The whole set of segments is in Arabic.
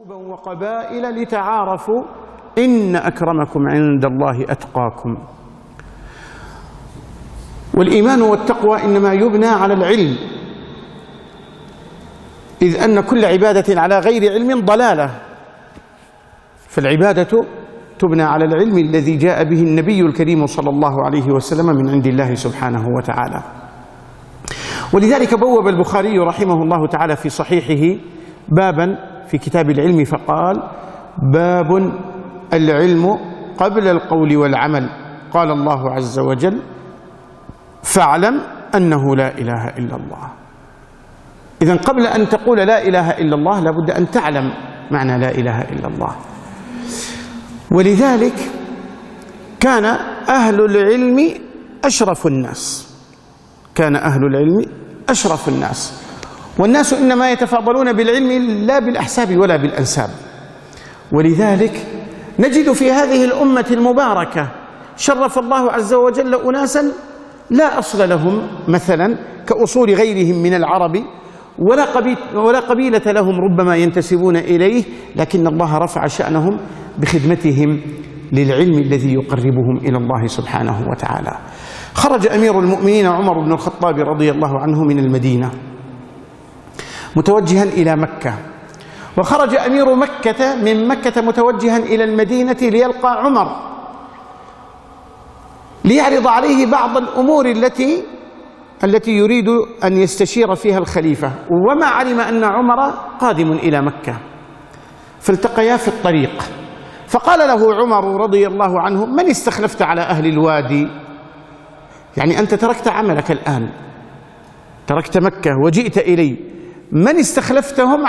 وقبائل لتعارفوا إن أكرمكم عند الله أتقاكم. والإيمان والتقوى إنما يبنى على العلم، إذ أن كل عبادة على غير علم ضلالة، فالعبادة تبنى على العلم الذي جاء به النبي الكريم صلى الله عليه وسلم من عند الله سبحانه وتعالى. ولذلك بوب البخاري رحمه الله تعالى في صحيحه بابا في كتاب العلم فقال: باب العلم قبل القول والعمل. قال الله عز وجل: فاعلم أنه لا إله إلا الله. إذن قبل أن تقول لا إله إلا الله لابد أن تعلم معنى لا إله إلا الله. ولذلك كان أهل العلم أشرف الناس، كان أهل العلم أشرف الناس، والناس إنما يتفاضلون بالعلم لا بالأحساب ولا بالأنساب. ولذلك نجد في هذه الأمة المباركة شرف الله عز وجل أناسا لا أصل لهم مثلا كأصول غيرهم من العرب، ولا قبيلة لهم ربما ينتسبون إليه، لكن الله رفع شأنهم بخدمتهم للعلم الذي يقربهم إلى الله سبحانه وتعالى. خرج أمير المؤمنين عمر بن الخطاب رضي الله عنه من المدينة متوجها إلى مكة، وخرج أمير مكة من مكة متوجها إلى المدينة ليلقى عمر ليعرض عليه بعض الأمور التي يريد أن يستشير فيها الخليفة، وما علم أن عمر قادم إلى مكة، فالتقيا في الطريق، فقال له عمر رضي الله عنه: من استخلفت على أهل الوادي؟ يعني أنت تركت عملك الآن، تركت مكة وجئت إلي، من استخلفته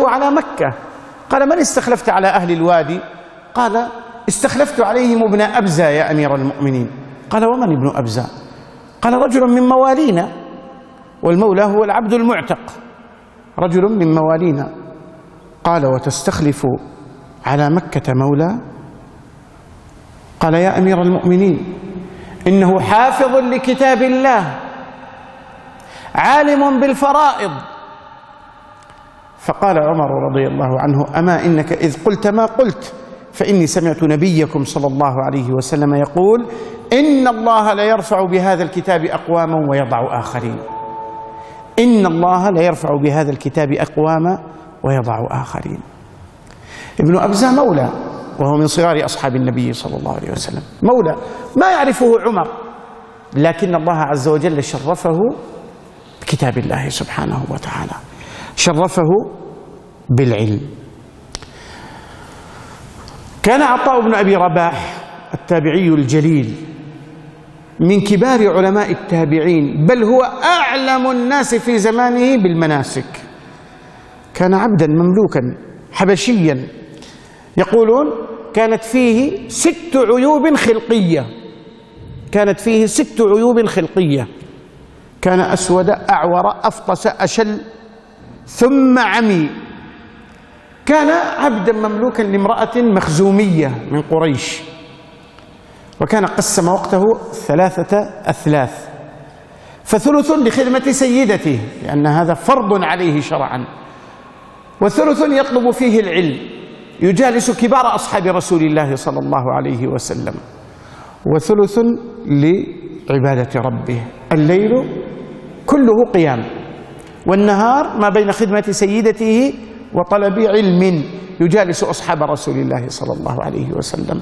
على مكة؟ قال: من استخلفت على أهل الوادي؟ قال: استخلفت عليهم ابن أبزة يا أمير المؤمنين. قال: ومن ابن أبزة؟ قال: رجل من موالينا، والمولى هو العبد المعتق، رجل من موالينا. قال: وتستخلف على مكة مولى؟ قال: يا أمير المؤمنين، إنه حافظ لكتاب الله عالم بالفرائض. فقال عمر رضي الله عنه: أما إنك إذ قلت ما قلت فإني سمعت نبيكم صلى الله عليه وسلم يقول: إن الله لا يرفع بهذا الكتاب أقواما ويضع آخرين. إن الله لا يرفع بهذا الكتاب أقواما ويضع آخرين. ابن أبزة مولى، وهو من صغار أصحاب النبي صلى الله عليه وسلم، مولى ما يعرفه عمر، لكن الله عز وجل شرفه بكتاب الله سبحانه وتعالى، شرفه بالعلم. كان عطاء بن أبي رباح التابعي الجليل من كبار علماء التابعين، بل هو أعلم الناس في زمانه بالمناسك. كان عبدا مملوكا حبشيا، يقولون كانت فيه 6 عيوب خلقية، كانت فيه 6 عيوب خلقية. كان أسود أعور أفطس أشل ثم عمي. كان عبدا مملوكا لامرأة مخزومية من قريش، وكان قسم وقته 3 أثلاث، فثلث لخدمة سيدته لأن هذا فرض عليه شرعا، وثلث يطلب فيه العلم، يجالس كبار أصحاب رسول الله صلى الله عليه وسلم، وثلث لعبادة ربه، الليل كله قيام، والنهار ما بين خدمة سيدته وطلب علم، يجالس أصحاب رسول الله صلى الله عليه وسلم،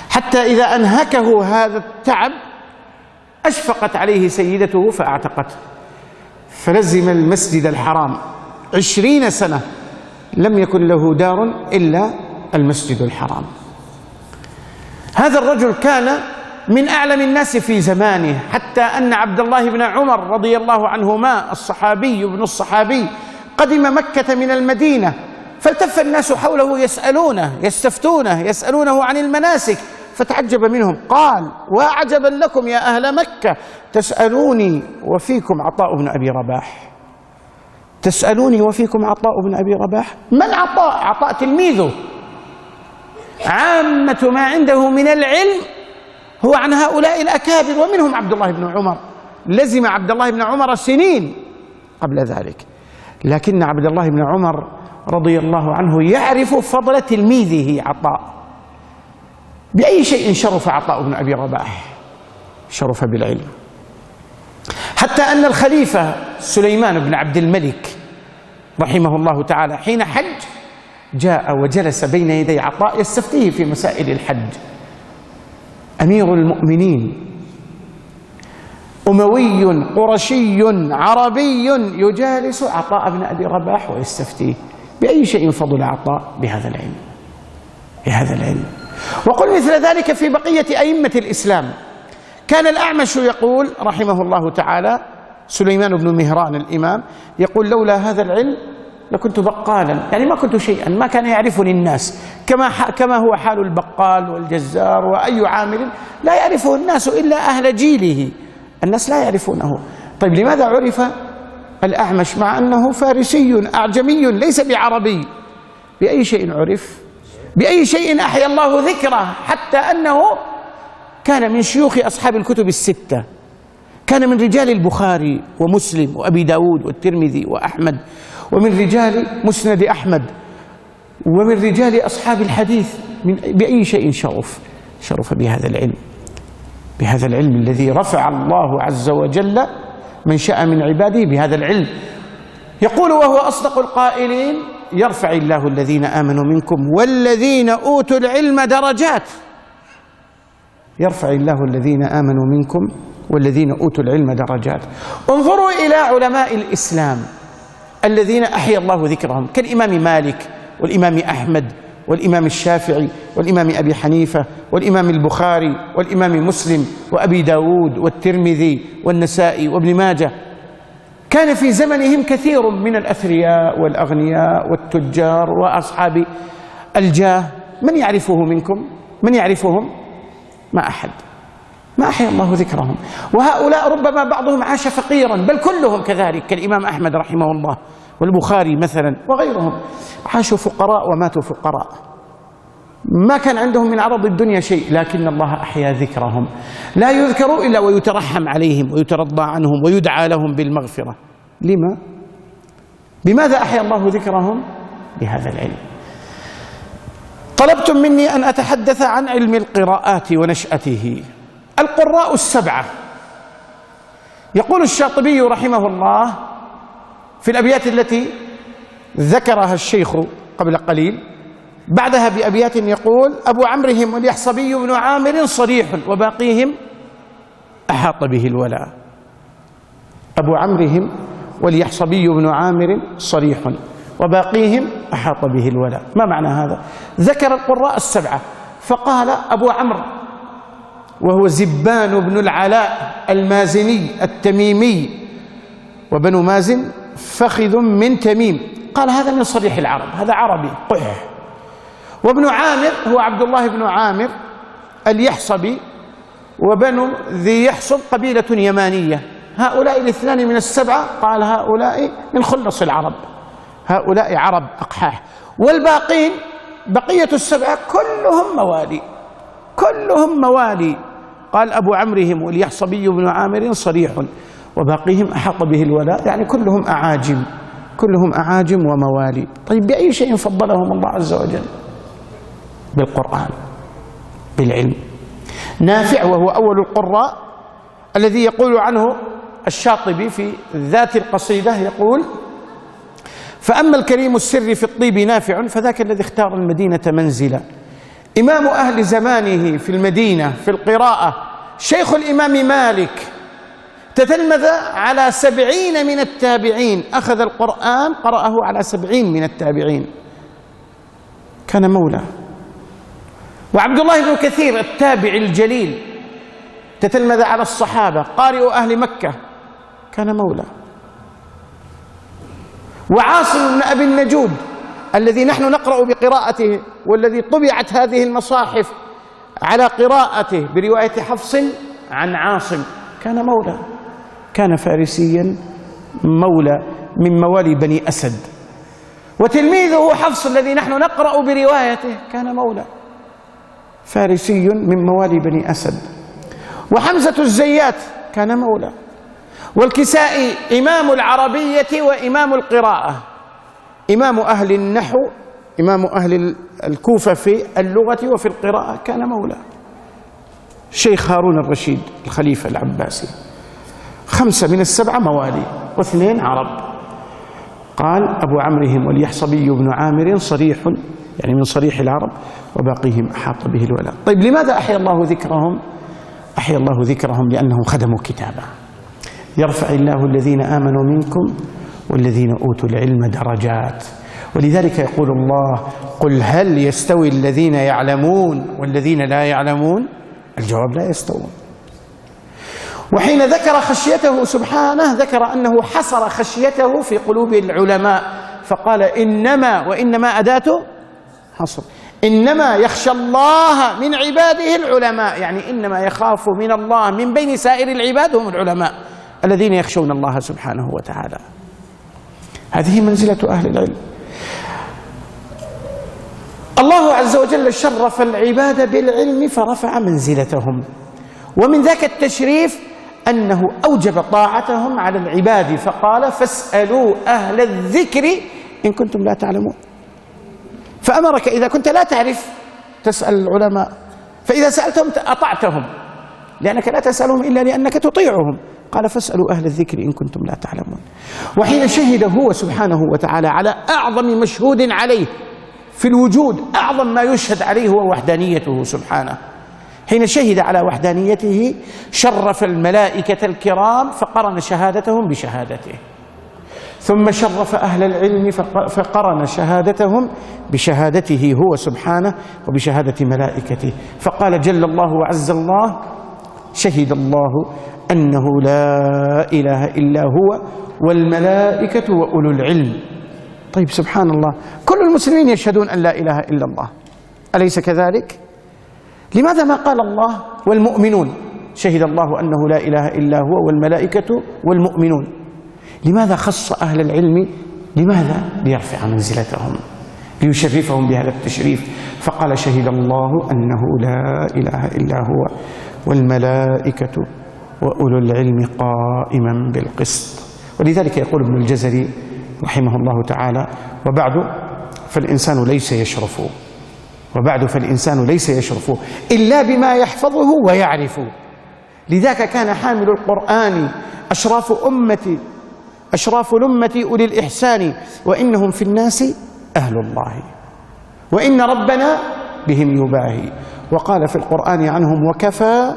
حتى إذا أنهكه هذا التعب أشفقت عليه سيدته فأعتقته، فلزم المسجد الحرام 20 سنة لم يكن له دار إلا المسجد الحرام. هذا الرجل كان من أعلم الناس في زمانه، حتى أن عبد الله بن عمر رضي الله عنهما الصحابي ابن الصحابي قدم مكة من المدينة، فالتف الناس حوله يسألونه يستفتونه يسألونه عن المناسك، فتعجب منهم، قال: وعجبا لكم يا أهل مكة، تسألوني وفيكم عطاء بن أبي رباح، تسألوني وفيكم عطاء بن أبي رباح. من عطاء؟ عطاء تلميذه، عامة ما عنده من العلم هو عن هؤلاء الأكابر، ومنهم عبد الله بن عمر. لزم عبد الله بن عمر سنين قبل ذلك، لكن عبد الله بن عمر رضي الله عنه يعرف فضل تلميذه عطاء. بأي شيء شرف عطاء بن أبي رباح؟ شرف بالعلم، حتى أن الخليفة سليمان بن عبد الملك رحمه الله تعالى حين حج جاء وجلس بين يدي عطاء يستفتيه في مسائل الحج. أمير المؤمنين أموي قرشي عربي يجالس عطاء بن أبي رباح ويستفتيه. بأي شيء فضل عطاء؟ بهذا العلم، بهذا العلم. وقل مثل ذلك في بقية أئمة الإسلام. كان الأعمش يقول رحمه الله تعالى، سليمان بن مهران الإمام يقول: لولا هذا العلم لكنت بقالا، يعني ما كنت شيئا، ما كان يعرفني الناس كما هو حال البقال والجزار وأي عامل لا يعرفه الناس إلا أهل جيله، الناس لا يعرفونه. طيب لماذا عرف الأعمش مع أنه فارسي أعجمي ليس بعربي؟ بأي شيء عرف؟ بأي شيء أحيا الله ذكره؟ حتى أنه كان من شيوخ أصحاب الكتب الستة، كان من رجال البخاري ومسلم وأبي داود والترمذي وأحمد، ومن رجال مسند أحمد، ومن رجال أصحاب الحديث. بأي شيء شرف؟ شرف بهذا العلم، بهذا العلم الذي رفع الله عز وجل من شاء من عباده بهذا العلم. يقول وهو أصدق القائلين: يرفع الله الذين آمنوا منكم والذين أوتوا العلم درجات. يرفع الله الذين آمنوا منكم والذين أوتوا العلم درجات. انظروا إلى علماء الإسلام الذين أحيا الله ذكرهم كالإمام مالك والإمام أحمد والإمام الشافعي والإمام أبي حنيفة والإمام البخاري والإمام مسلم وأبي داود والترمذي والنسائي وابن ماجه. كان في زمنهم كثير من الأثرياء والأغنياء والتجار وأصحاب الجاه. من يعرفه منكم؟ من يعرفهم؟ ما أحد. ما أحيا الله ذكرهم. وهؤلاء ربما بعضهم عاش فقيرا، بل كلهم كذلك، كالإمام أحمد رحمه الله والبخاري مثلا وغيرهم، عاشوا فقراء وماتوا فقراء، ما كان عندهم من عرض الدنيا شيء، لكن الله أحيا ذكرهم. لا يذكروا إلا ويترحم عليهم ويترضى عنهم ويدعى لهم بالمغفرة. لما؟ بماذا أحيا الله ذكرهم؟ بهذا العلم. طلبتم مني أن أتحدث عن علم القراءات ونشأته. القراء السبعة، يقول الشاطبي رحمه الله في الأبيات التي ذكرها الشيخ قبل قليل، بعدها بأبيات يقول: أبو عمرهم واليحصبي بن عامر صريح وباقيهم أحاط به الولاء. أبو عمرهم واليحصبي بن عامر صريح وباقيهم أحاط به الولاء. ما معنى هذا؟ ذكر القراء السبعة فقال: أبو عمرو وهو زبان بن العلاء المازني التميمي، وبنو مازن فخذ من تميم، قال هذا من صريح العرب، هذا عربي قح. وابن عامر هو عبد الله بن عامر اليحصبي، وبنو ذي يحصب قبيلة يمانية. هؤلاء الاثنان من السبعة قال هؤلاء من خلص العرب، هؤلاء عرب أقحاح. والباقين بقية السبعة كلهم موالي، كلهم موالي. قال: أبو عمرهم واليحصبي بن عامر صريح وباقيهم أحاط به الولاء، يعني كلهم أعاجم، كلهم أعاجم وموالي. طيب بأي شيء فضلهم الله عز وجل؟ بالقرآن، بالعلم. نافع وهو أول القراء الذي يقول عنه الشاطبي في ذات القصيدة، يقول: فأما الكريم السر في الطيب نافع فذاك الذي اختار المدينة منزلا. إمام أهل زمانه في المدينة في القراءة شيخ الإمام مالك، تتلمذ على 70 من التابعين، أخذ القرآن قرأه على 70 من التابعين، كان مولى. وعبد الله بن كثير التابعي الجليل تتلمذ على الصحابة، قارئ أهل مكة، كان مولى. وعاصم بن أبي النجود الذي نحن نقرأ بقراءته، والذي طبعت هذه المصاحف على قراءته برواية حفص عن عاصم، كان مولى، كان فارسيا مولى من موالي بني أسد. وتلميذه حفص الذي نحن نقرأ بروايته كان مولى فارسي من موالي بني أسد. وحمزة الزيات كان مولى. والكسائي إمام العربية وإمام القراءة، إمام أهل النحو، إمام أهل الكوفة في اللغة وفي القراءة، كان مولى الشيخ هارون الرشيد الخليفة العباسي. 5 من ال7 موالي و2 عرب. قال أبو عمرهم واليحصبي بن عامر صريح، يعني من صريح العرب، وباقيهم أحاط به الولاء. طيب لماذا أحيا الله ذكرهم؟ أحيا الله ذكرهم لأنهم خدموا كتابه. يرفع الله الذين آمنوا منكم والذين أوتوا العلم درجات. ولذلك يقول الله: قل هل يستوي الذين يعلمون والذين لا يعلمون؟ الجواب: لا يستوون. وحين ذكر خشيته سبحانه ذكر أنه حصر خشيته في قلوب العلماء، فقال إنما، وإنما أداة حصر، إنما يخشى الله من عباده العلماء، يعني إنما يخاف من الله من بين سائر العباد هم العلماء الذين يخشون الله سبحانه وتعالى. هذه منزلة أهل العلم. الله عز وجل شرف العباد بالعلم فرفع منزلتهم، ومن ذاك التشريف أنه أوجب طاعتهم على العباد، فقال: فاسألوا أهل الذكر إن كنتم لا تعلمون. فأمرك إذا كنت لا تعرف تسأل العلماء، فإذا سألتهم أطعتهم، لأنك لا تسألهم إلا لأنك تطيعهم. قال: فاسألوا أهل الذكر إن كنتم لا تعلمون. وحين شهد هو سبحانه وتعالى على أعظم مشهود عليه في الوجود، أعظم ما يشهد عليه هو وحدانيته سبحانه. حين شهد على وحدانيته شرف الملائكة الكرام فقرن شهادتهم بشهادته، ثم شرف أهل العلم فقرن شهادتهم بشهادته هو سبحانه وبشهادة ملائكته، فقال جل الله وعز الله: شهد الله أنه لا إله إلا هو والملائكة وأولو العلم. طيب سبحان الله، كل المسلمين يشهدون أن لا إله إلا الله، أليس كذلك؟ لماذا ما قال الله والمؤمنون؟ شهد الله أنه لا إله إلا هو والملائكة والمؤمنون. لماذا خص أهل العلم؟ لماذا؟ ليرفع منزلتهم، ليشرفهم بهذا التشريف، فقال: شهد الله أنه لا إله إلا هو والملائكة وأولو العلم قائما بالقسط. ولذلك يقول ابن الجزري رحمه الله تعالى: فالإنسان ليس يشرف إلا بما يحفظه ويعرف. لذاك كان حامل القرآن أشراف الأمة أولي الإحسان، وإنهم في الناس أهل الله، وإن ربنا بهم يباهي. وقال في القرآن عنهم: وكفى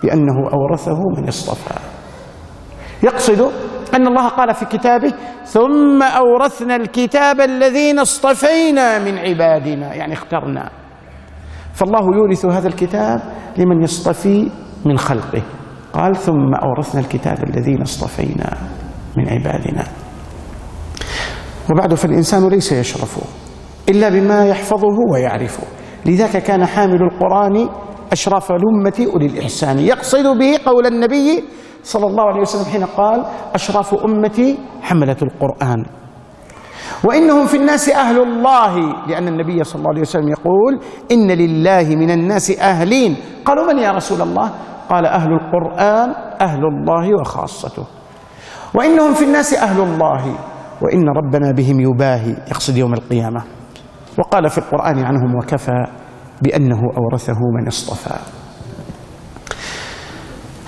بأنه أورثه من اصطفى. يقصد أن الله قال في كتابه: ثم أورثنا الكتاب الذين اصطفينا من عبادنا، يعني اخترنا. فالله يورث هذا الكتاب لمن يصطفي من خلقه. قال: ثم أورثنا الكتاب الذين اصطفينا من عبادنا. فالإنسان ليس يشرف إلا بما يحفظه ويعرفه. لذاك كان حامل القرآن أشراف الأمة أولي الإحسان، يقصد به قول النبي صلى الله عليه وسلم حين قال: أشراف أمتي حملة القرآن، وإنهم في الناس أهل الله، لأن النبي صلى الله عليه وسلم يقول: إن لله من الناس أهلين. قالوا: من يا رسول الله؟ قال: أهل القرآن أهل الله وخاصته. وإنهم في الناس أهل الله وإن ربنا بهم يباهي، يقصد يوم القيامة. وقال في القرآن عنهم: وكفى بأنه أورثه من اصطفى.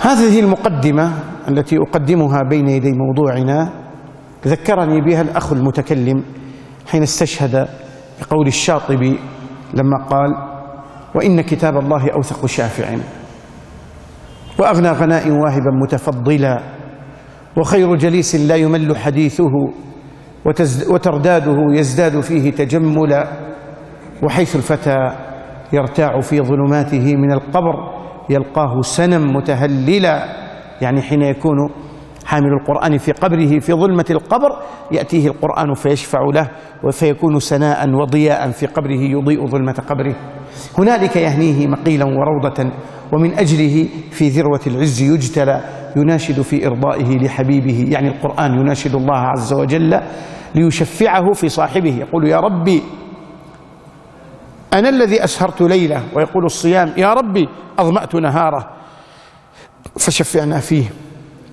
هذه المقدمة التي أقدمها بين يدي موضوعنا ذكرني بها الأخ المتكلم حين استشهد بقول الشاطبي لما قال: وإن كتاب الله أوثق شافع، وأغنى غناء واهبا متفضلا، وخير جليس لا يمل حديثه، وترداده يزداد فيه تجملا، وحيث الفتى يرتاع في ظلماته من القبر يلقاه سنم متهللا، يعني حين يكون حامل القرآن في قبره في ظلمة القبر يأتيه القرآن فيشفع له، وفيكون سناء وضياء في قبره يضيء ظلمة قبره. هنالك يهنيه مقيلا وروضة، ومن أجله في ذروة العز يجتلى، يناشد في إرضائه لحبيبه، يعني القرآن يناشد الله عز وجل ليشفعه في صاحبه. يقول: يا ربي أنا الذي أسهرت ليلة، ويقول الصيام: يا ربي أظمأت نهاره، فشفعنا فيه.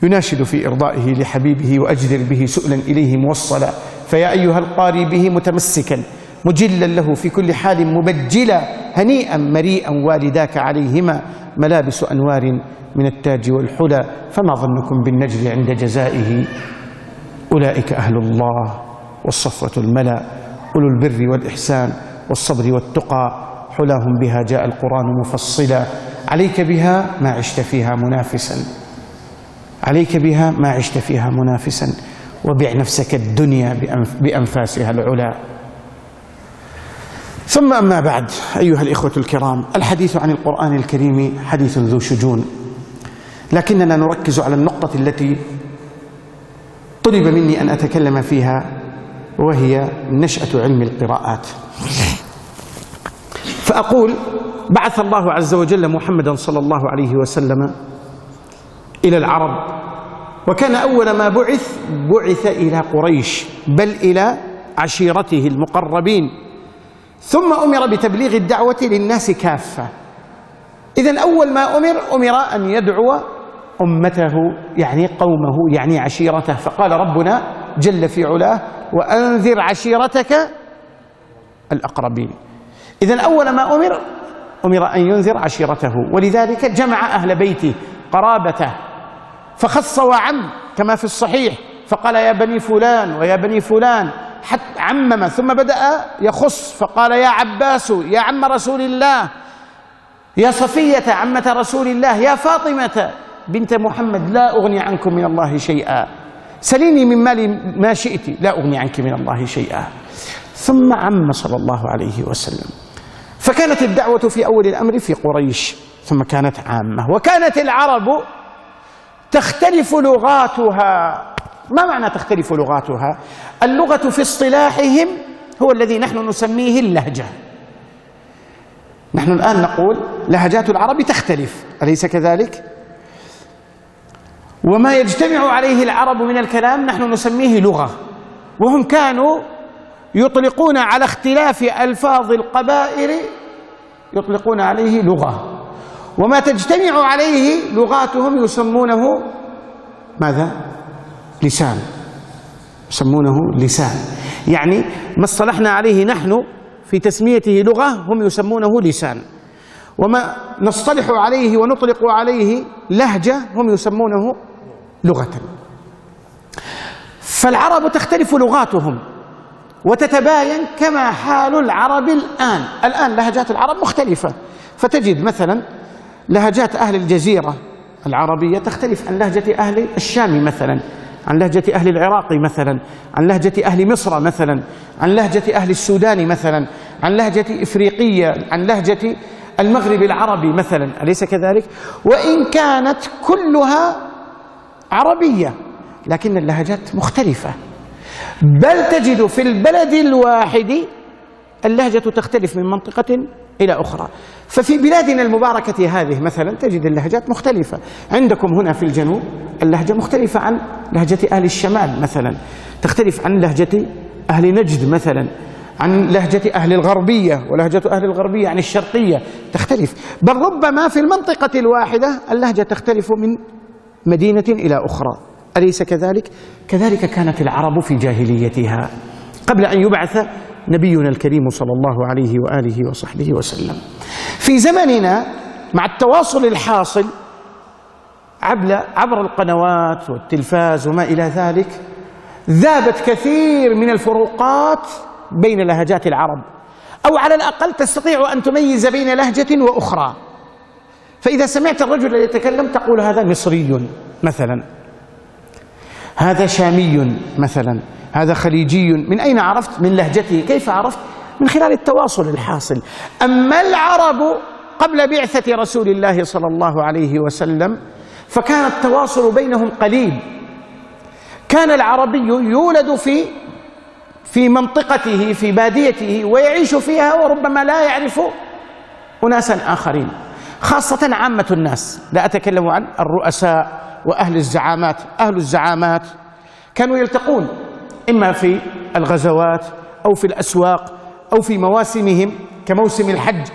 يناشد في إرضائه لحبيبه وأجدر به سؤلا إليه موصلا، فيا أيها القاري به متمسكا مجلا له في كل حال مبجلا هنيئا مريئا والداك عليهما ملابس أنوار من التاج والحلى فما ظنكم بالنجل عند جزائه أولئك أهل الله والصفوة الملا أولو البر والإحسان والصبر والتقى حلاهم بها جاء القرآن مفصلا عليك بها ما عشت فيها منافسا عليك بها ما عشت فيها منافسا وبع نفسك الدنيا بأنفاسها العلا. ثم أما بعد أيها الإخوة الكرام، الحديث عن القرآن الكريم حديث ذو شجون، لكننا نركز على النقطة التي طلب مني أن أتكلم فيها، وهي نشأة علم القراءات. فأقول بعث الله عز وجل محمدا صلى الله عليه وسلم إلى العرب، وكان أول ما بعث إلى قريش، بل إلى عشيرته المقربين، ثم أمر بتبليغ الدعوة للناس كافة. إذن أول ما أمر أن يدعو أمته، يعني قومه، يعني عشيرته. فقال ربنا جل في علاه: وأنذر عشيرتك الأقربين. إذن أول ما أمر أن ينذر عشيرته، ولذلك جمع أهل بيته قرابته، فخص وعم كما في الصحيح، فقال يا بني فلان ويا بني فلان، حتى عمم، ثم بدأ يخص فقال يا عباس يا عم رسول الله، يا صفية عمة رسول الله، يا فاطمة بنت محمد، لا أغني عنكم من الله شيئا، سليني من مالي ما شئت، لا أغني عنك من الله شيئا. ثم عم صلى الله عليه وسلم. فكانت الدعوة في أول الأمر في قريش، ثم كانت عامة. وكانت العرب تختلف لغاتها. ما معنى تختلف لغاتها؟ اللغة في اصطلاحهم هو الذي نحن نسميه اللهجة. نحن الآن نقول لهجات العرب تختلف، أليس كذلك؟ وما يجتمع عليه العرب من الكلام نحن نسميه لغة، وهم كانوا يطلقون على اختلاف ألفاظ القبائل يطلقون عليه لغة، وما تجتمع عليه لغاتهم يسمونه ماذا؟ لسان. يسمونه لسان، يعني ما اصطلحنا عليه نحن في تسميته لغة هم يسمونه لسان، وما نصطلح عليه ونطلق عليه لهجة هم يسمونه لغة. فالعرب تختلف لغاتهم وتتباين كما حال العرب الآن لهجات العرب مختلفة، فتجد مثلا لهجات أهل الجزيرة العربية تختلف عن لهجة أهل الشام مثلا، عن لهجة أهل العراق مثلا، عن لهجة أهل مصر مثلا، عن لهجة أهل السودان مثلا، عن لهجة إفريقية، عن لهجة المغرب العربي مثلا، أليس كذلك؟ وإن كانت كلها عربية لكن اللهجات مختلفة، بل تجد في البلد الواحد اللهجة تختلف من منطقة إلى أخرى. ففي بلادنا المباركة هذه مثلا تجد اللهجات مختلفة. عندكم هنا في الجنوب اللهجة مختلفة عن لهجة أهل الشمال مثلا، تختلف عن لهجة أهل نجد مثلا، عن لهجة أهل الغربية، ولهجة أهل الغربية عن الشرقية تختلف، بل ربما في المنطقة الواحدة اللهجة تختلف من مدينة إلى أخرى، أليس كذلك؟ كذلك كانت العرب في جاهليتها قبل أن يبعث نبينا الكريم صلى الله عليه وآله وصحبه وسلم. في زمننا مع التواصل الحاصل عبر القنوات والتلفاز وما إلى ذلك، ذابت كثير من الفروقات بين لهجات العرب، أو على الأقل تستطيع أن تميز بين لهجة وأخرى. فإذا سمعت الرجل يتكلم تقول هذا مصري مثلا، هذا شامي مثلا، هذا خليجي. من أين عرفت؟ من لهجته. كيف عرفت؟ من خلال التواصل الحاصل. أما العرب قبل بعثة رسول الله صلى الله عليه وسلم فكان التواصل بينهم قليل. كان العربي يولد في منطقته في باديته ويعيش فيها، وربما لا يعرف أناسا آخرين، خاصة عامة الناس. لا أتكلم عن الرؤساء وأهل الزعامات. أهل الزعامات كانوا يلتقون إما في الغزوات أو في الأسواق أو في مواسمهم كموسم الحج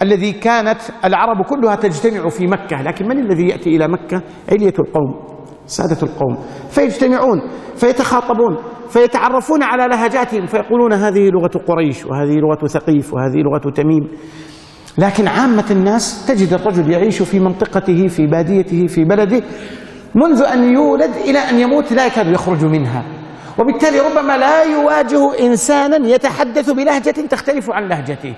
الذي كانت العرب كلها تجتمع في مكة. لكن من الذي يأتي إلى مكة؟ علية القوم، سادة القوم، فيجتمعون فيتخاطبون، فيتعرفون على لهجاتهم فيقولون هذه لغة قريش وهذه لغة ثقيف وهذه لغة تميم. لكن عامة الناس تجد الرجل يعيش في منطقته في باديته في بلده منذ أن يولد إلى أن يموت لا يكاد يخرج منها، وبالتالي ربما لا يواجه إنسانا يتحدث بلهجة تختلف عن لهجته.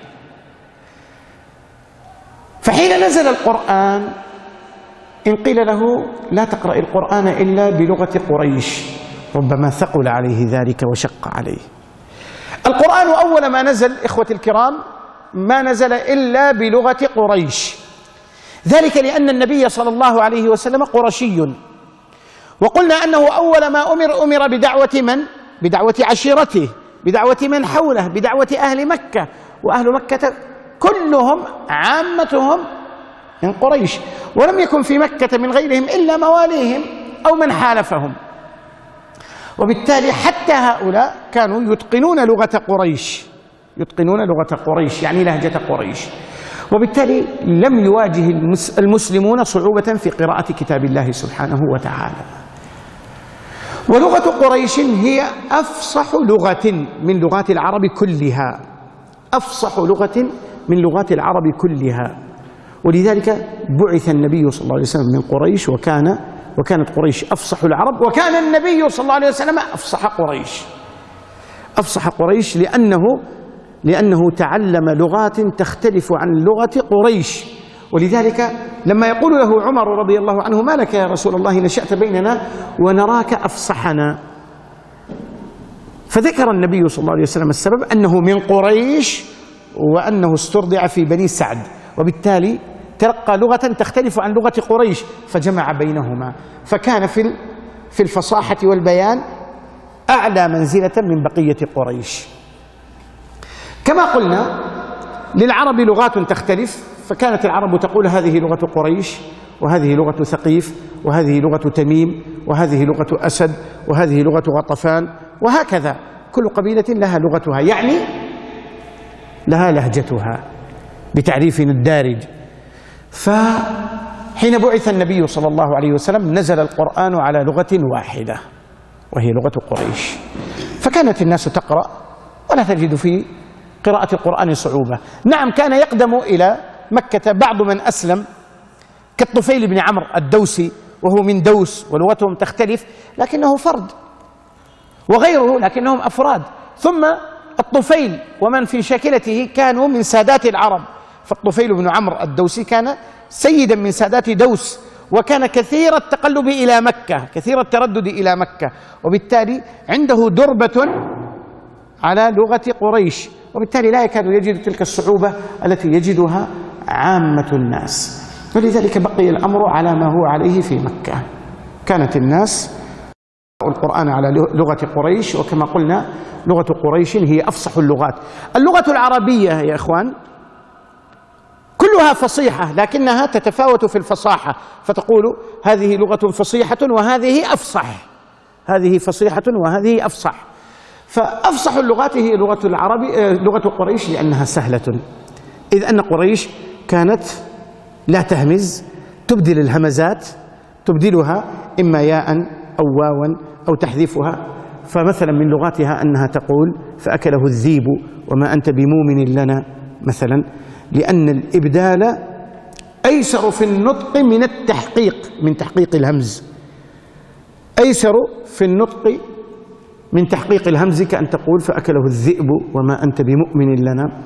فحين نزل القرآن إن قيل له لا تقرأ القرآن إلا بلغة قريش ربما ثقل عليه ذلك وشق عليه. القرآن أول ما نزل إخوتي الكرام ما نزل إلا بلغة قريش، ذلك لأن النبي صلى الله عليه وسلم قرشي، وقلنا أنه أول ما أمر بدعوة من؟ بدعوة عشيرته، بدعوة من حوله، بدعوة أهل مكة، وأهل مكة كلهم عامتهم من قريش، ولم يكن في مكة من غيرهم إلا مواليهم أو من حالفهم، وبالتالي حتى هؤلاء كانوا يتقنون لغة قريش، يتقنون لغة قريش يعني لهجة قريش، وبالتالي لم يواجه المسلمون صعوبة في قراءة كتاب الله سبحانه وتعالى. ولغة قريش هي أفصح لغة من لغات العرب كلها، أفصح لغة من لغات العرب كلها، ولذلك بعث النبي صلى الله عليه وسلم من قريش، وكانت قريش أفصح العرب، وكان النبي صلى الله عليه وسلم أفصح قريش، أفصح قريش لأنه تعلم لغات تختلف عن لغة قريش. ولذلك لما يقول له عمر رضي الله عنه ما لك يا رسول الله نشأت بيننا ونراك أفصحنا، فذكر النبي صلى الله عليه وسلم السبب أنه من قريش وأنه استرضع في بني سعد، وبالتالي تلقى لغة تختلف عن لغة قريش فجمع بينهما، فكان في الفصاحة والبيان أعلى منزلة من بقية قريش. كما قلنا للعرب لغات تختلف، فكانت العرب تقول هذه لغة قريش وهذه لغة ثقيف وهذه لغة تميم وهذه لغة أسد وهذه لغة غطفان، وهكذا كل قبيلة لها لغتها، يعني لها لهجتها بتعريف الدارج. فحين بعث النبي صلى الله عليه وسلم نزل القرآن على لغة واحدة وهي لغة قريش، فكانت الناس تقرأ ولا تجد في قراءة القرآن صعوبة. نعم كان يقدم إلى مكة بعض من أسلم كالطفيل بن عمرو الدوسي وهو من دوس ولغتهم تختلف لكنه فرد، وغيره لكنهم أفراد، ثم الطفيل ومن في شاكلته كانوا من سادات العرب، فالطفيل بن عمرو الدوسي كان سيدا من سادات دوس، وكان كثير التقلب إلى مكة، كثير التردد إلى مكة، وبالتالي عنده دربة على لغة قريش، وبالتالي لا يكاد يجد تلك الصعوبة التي يجدها عامة الناس. ولذلك بقي الأمر على ما هو عليه في مكة، كانت الناس القرآن على لغة قريش، وكما قلنا لغة قريش هي أفصح اللغات. اللغة العربية يا إخوان كلها فصيحة لكنها تتفاوت في الفصاحة، فتقول هذه لغة فصيحة وهذه أفصح، هذه فصيحة وهذه أفصح. فأفصح اللغات هي لغة العرب، لغة قريش لأنها سهلة، إذ أن قريش كانت لا تهمز، تبدل الهمزات، تبدلها إما ياء أو واوا أو تحذفها. فمثلا من لغاتها أنها تقول فأكله الذيب وما أنت بمؤمن لنا مثلا، لأن الإبدال أيسر في النطق من التحقيق، من تحقيق الهمز، أيسر في النطق من تحقيق الهمز، كأن تقول فأكله الذئب وما أنت بمؤمن لنا.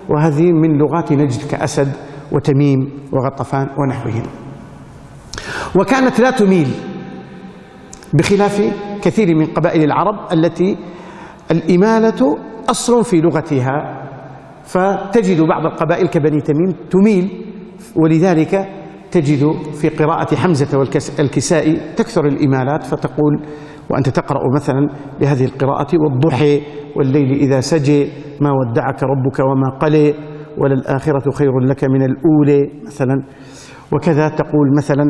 وهذه من لغات نجد كأسد وتميم وغطفان ونحوهم. وكانت لا تميل بخلاف كثير من قبائل العرب التي الإمالة أصل في لغتها، فتجد بعض القبائل كبني تميم تميل، ولذلك تجد في قراءة حمزة والكسائي تكثر الإمالات، فتقول وأنت تقرأ مثلا بهذه القراءة والضحى والليل إذا سجى ما ودعك ربك وما قلى وللآخرة خير لك من الأولى مثلا. وكذا تقول مثلا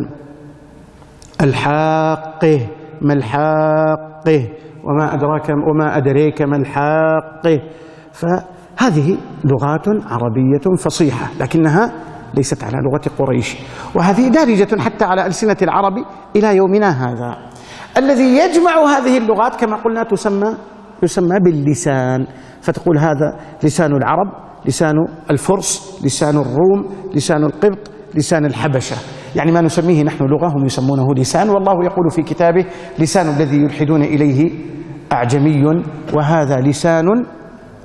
الحاقة ما الحاقة وما أدريك ما الحاقة. فهذه لغات عربية فصيحة لكنها ليست على لغة قريش، وهذه دارجة حتى على ألسنة العرب إلى يومنا هذا. الذي يجمع هذه اللغات كما قلنا يسمى باللسان. فتقول هذا لسان العرب، لسان الفرس، لسان الروم، لسان القبط، لسان الحبشة. يعني ما نسميه نحن لغة هم يسمونه لسان، والله يقول في كتابه لسان الذي يلحدون إليه أعجمي وهذا لسان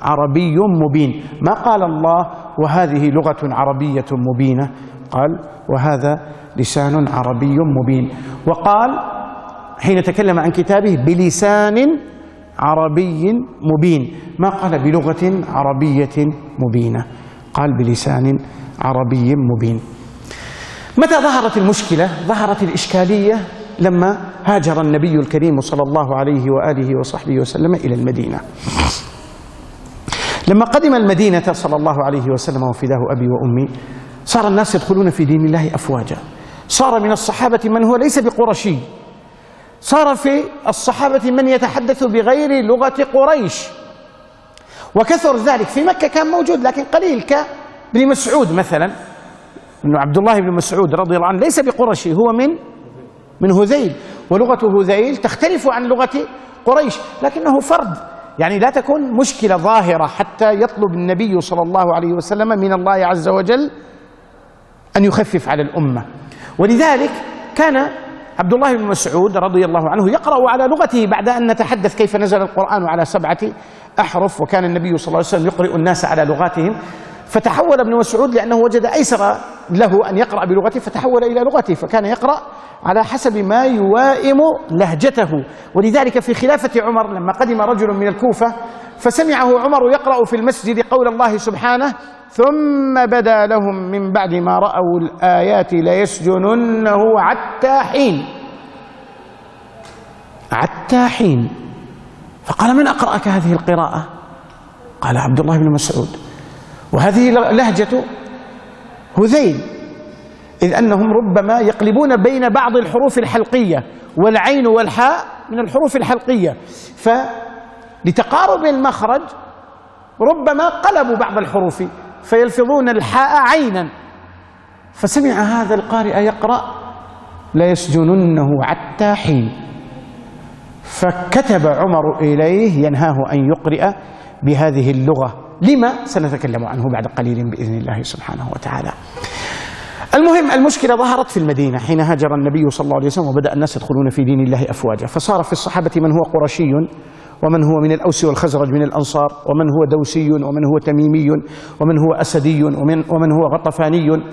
عربي مبين. ما قال الله وهذه لغة عربية مبينة، قال وهذا لسان عربي مبين. وقال حين تكلم عن كتابه بلسان عربي مبين، ما قال بلغة عربية مبينة، قال بلسان عربي مبين. متى ظهرت المشكلة؟ ظهرت الإشكالية لما هاجر النبي الكريم صلى الله عليه وآله وصحبه وسلم إلى المدينة. لما قدم المدينة صلى الله عليه وسلم وفداه أبي وأمي، صار الناس يدخلون في دين الله أفواجا. صار من الصحابة من هو ليس بقرشي، صار في الصحابة من يتحدث بغير لغة قريش، وكثر ذلك. في مكة كان موجود لكن قليل، كابن مسعود مثلا، إنه عبد الله بن مسعود رضي الله عنه ليس بقرشي، هو من هذيل، ولغة هذيل تختلف عن لغة قريش، لكنه فرد. يعني لا تكون مشكلة ظاهرة حتى يطلب النبي صلى الله عليه وسلم من الله عز وجل أن يخفف على الأمة. ولذلك كان عبد الله بن مسعود رضي الله عنه يقرأ على لغته بعد أن نتحدث كيف نزل القرآن على 7 أحرف، وكان النبي صلى الله عليه وسلم يقرئ الناس على لغاتهم. فتحول ابن مسعود لأنه وجد أيسر له أن يقرأ بلغته، فتحول إلى لغته، فكان يقرأ على حسب ما يوائم لهجته. ولذلك في خلافة عمر لما قدم رجل من الكوفة فسمعه عمر يقرأ في المسجد قول الله سبحانه: ثم بدا لهم من بعد ما رأوا الآيات ليسجننه حتى حين. فقال: من أقرأك هذه القراءة؟ قال: عبد الله بن مسعود. وهذه لهجة هذيل، إذ أنهم ربما يقلبون بين بعض الحروف الحلقية، والعين والحاء من الحروف الحلقية، فلتقارب المخرج ربما قلبوا بعض الحروف فيلفظون الحاء عينا. فسمع هذا القارئ يقرأ: ليسجننه حتى حين. فكتب عمر إليه ينهاه أن يقرأ بهذه اللغة. لما؟ سنتكلم عنه بعد قليل بإذن الله سبحانه وتعالى. المهم، المشكلة ظهرت في المدينة حين هاجر النبي صلى الله عليه وسلم وبدأ الناس يدخلون في دين الله أفواجا. فصار في الصحابة من هو قرشي، ومن هو من الأوس والخزرج من الأنصار، ومن هو دوسي، ومن هو تميمي، ومن هو أسدي، ومن هو غطفاني.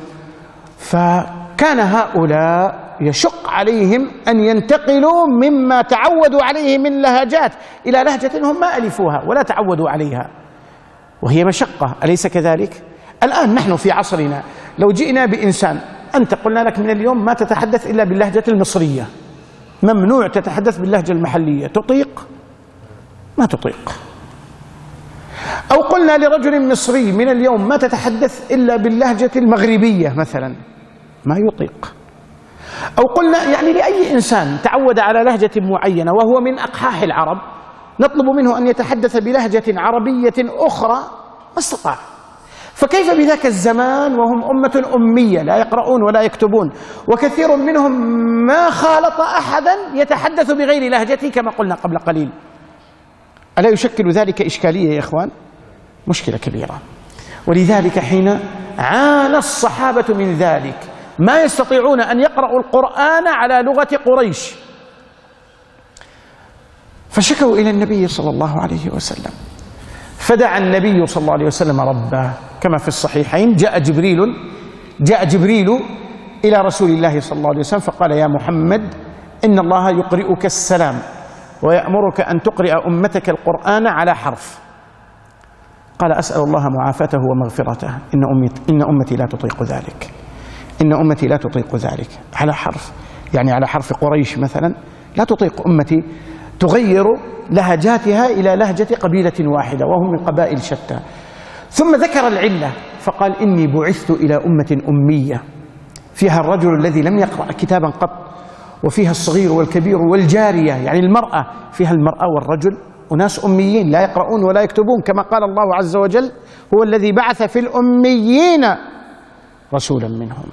فكان هؤلاء يشق عليهم أن ينتقلوا مما تعودوا عليه من لهجات إلى لهجة هم ما ألفوها ولا تعودوا عليها، وهي مشقة، أليس كذلك؟ الآن نحن في عصرنا لو جئنا بإنسان، أنت قلنا لك من اليوم ما تتحدث إلا باللهجة المصرية، ممنوع تتحدث باللهجة المحلية، تطيق؟ ما تطيق. أو قلنا لرجل مصري من اليوم ما تتحدث إلا باللهجة المغربية مثلا، ما يطيق. أو قلنا يعني لأي إنسان تعود على لهجة معينة وهو من أقحاح العرب نطلب منه أن يتحدث بلهجة عربية أخرى، ما استطاع. فكيف بذاك الزمان وهم أمة أمية لا يقرؤون ولا يكتبون، وكثير منهم ما خالط أحدا يتحدث بغير لهجته كما قلنا قبل قليل. ألا يشكل ذلك إشكالية يا إخوان؟ مشكلة كبيرة. ولذلك حين عانى الصحابة من ذلك ما يستطيعون أن يقرأوا القرآن على لغة قريش، فشكوا إلى النبي صلى الله عليه وسلم. فدعا النبي صلى الله عليه وسلم ربه كما في الصحيحين. جاء جبريل إلى رسول الله صلى الله عليه وسلم فقال: يا محمد، إن الله يقرئك السلام ويأمرك أن تقرئ أمتك القرآن على حرف. قال: أسأل الله معافاته ومغفرته، إن أمتي لا تطيق ذلك، إن أمتي لا تطيق ذلك. على حرف، يعني على حرف قريش مثلا لا تطيق أمتي تغير لهجاتها إلى لهجة قبيلة واحدة وهم من قبائل شتى. ثم ذكر العلة فقال: إني بعثت إلى أمة أمية فيها الرجل الذي لم يقرأ كتابا قط، وفيها الصغير والكبير والجارية، يعني المرأة، فيها المرأة والرجل، وناس أميين لا يقرؤون ولا يكتبون، كما قال الله عز وجل: هو الذي بعث في الأميين رسولا منهم.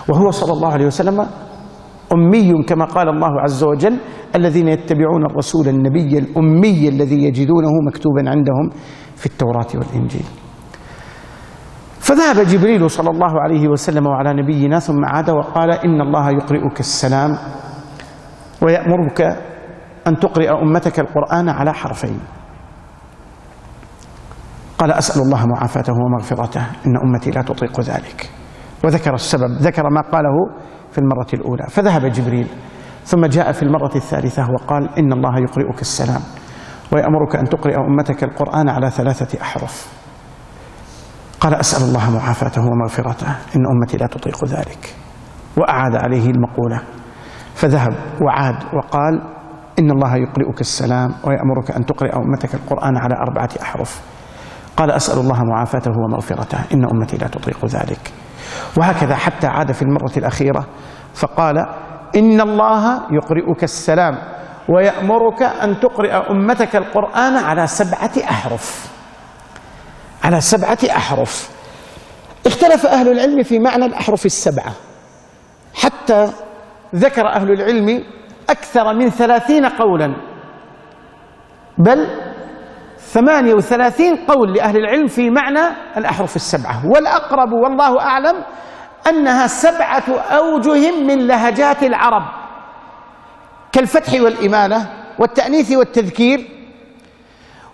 وهو صلى الله عليه وسلم أمي كما قال الله عز وجل: الذين يتبعون الرسول النبي الأمي الذي يجدونه مكتوبا عندهم في التوراة والإنجيل. فذهب جبريل صلى الله عليه وسلم وعلى نبينا ثم عاد وقال: إن الله يقرئك السلام ويأمرك أن تقرئ أمتك القرآن على حرفين. قال: أسأل الله معافاته ومغفرته إن أمتي لا تطيق ذلك. وذكر السبب، ذكر ما قاله في المرة الأولى. فذهب جبريل ثم جاء في المرة الثالثة وقال: إن الله يقرئك السلام ويأمرك أن تقرئ أمتك القرآن على 3 أحرف. قال: أسأل الله معافاته ومغفرته إن أمتي لا تطيق ذلك. وأعاد عليه المقولة، فذهب وعاد وقال: إن الله يقرئك السلام ويأمرك أن تقرئ أمتك القرآن على 4 أحرف. قال: أسأل الله معافاته ومغفرته إن أمتي لا تطيق ذلك. وهكذا حتى عاد في المرة الأخيرة فقال: إن الله يقرئك السلام ويأمرك أن تقرئ أمتك القرآن على 7 أحرف. على 7 أحرف. اختلف أهل العلم في معنى الأحرف ال7، حتى ذكر أهل العلم أكثر من 30 قولا، بل 38 قول لأهل العلم في معنى الأحرف ال7. والأقرب والله أعلم أنها 7 أوجه من لهجات العرب، كالفتح والإمالة والتأنيث والتذكير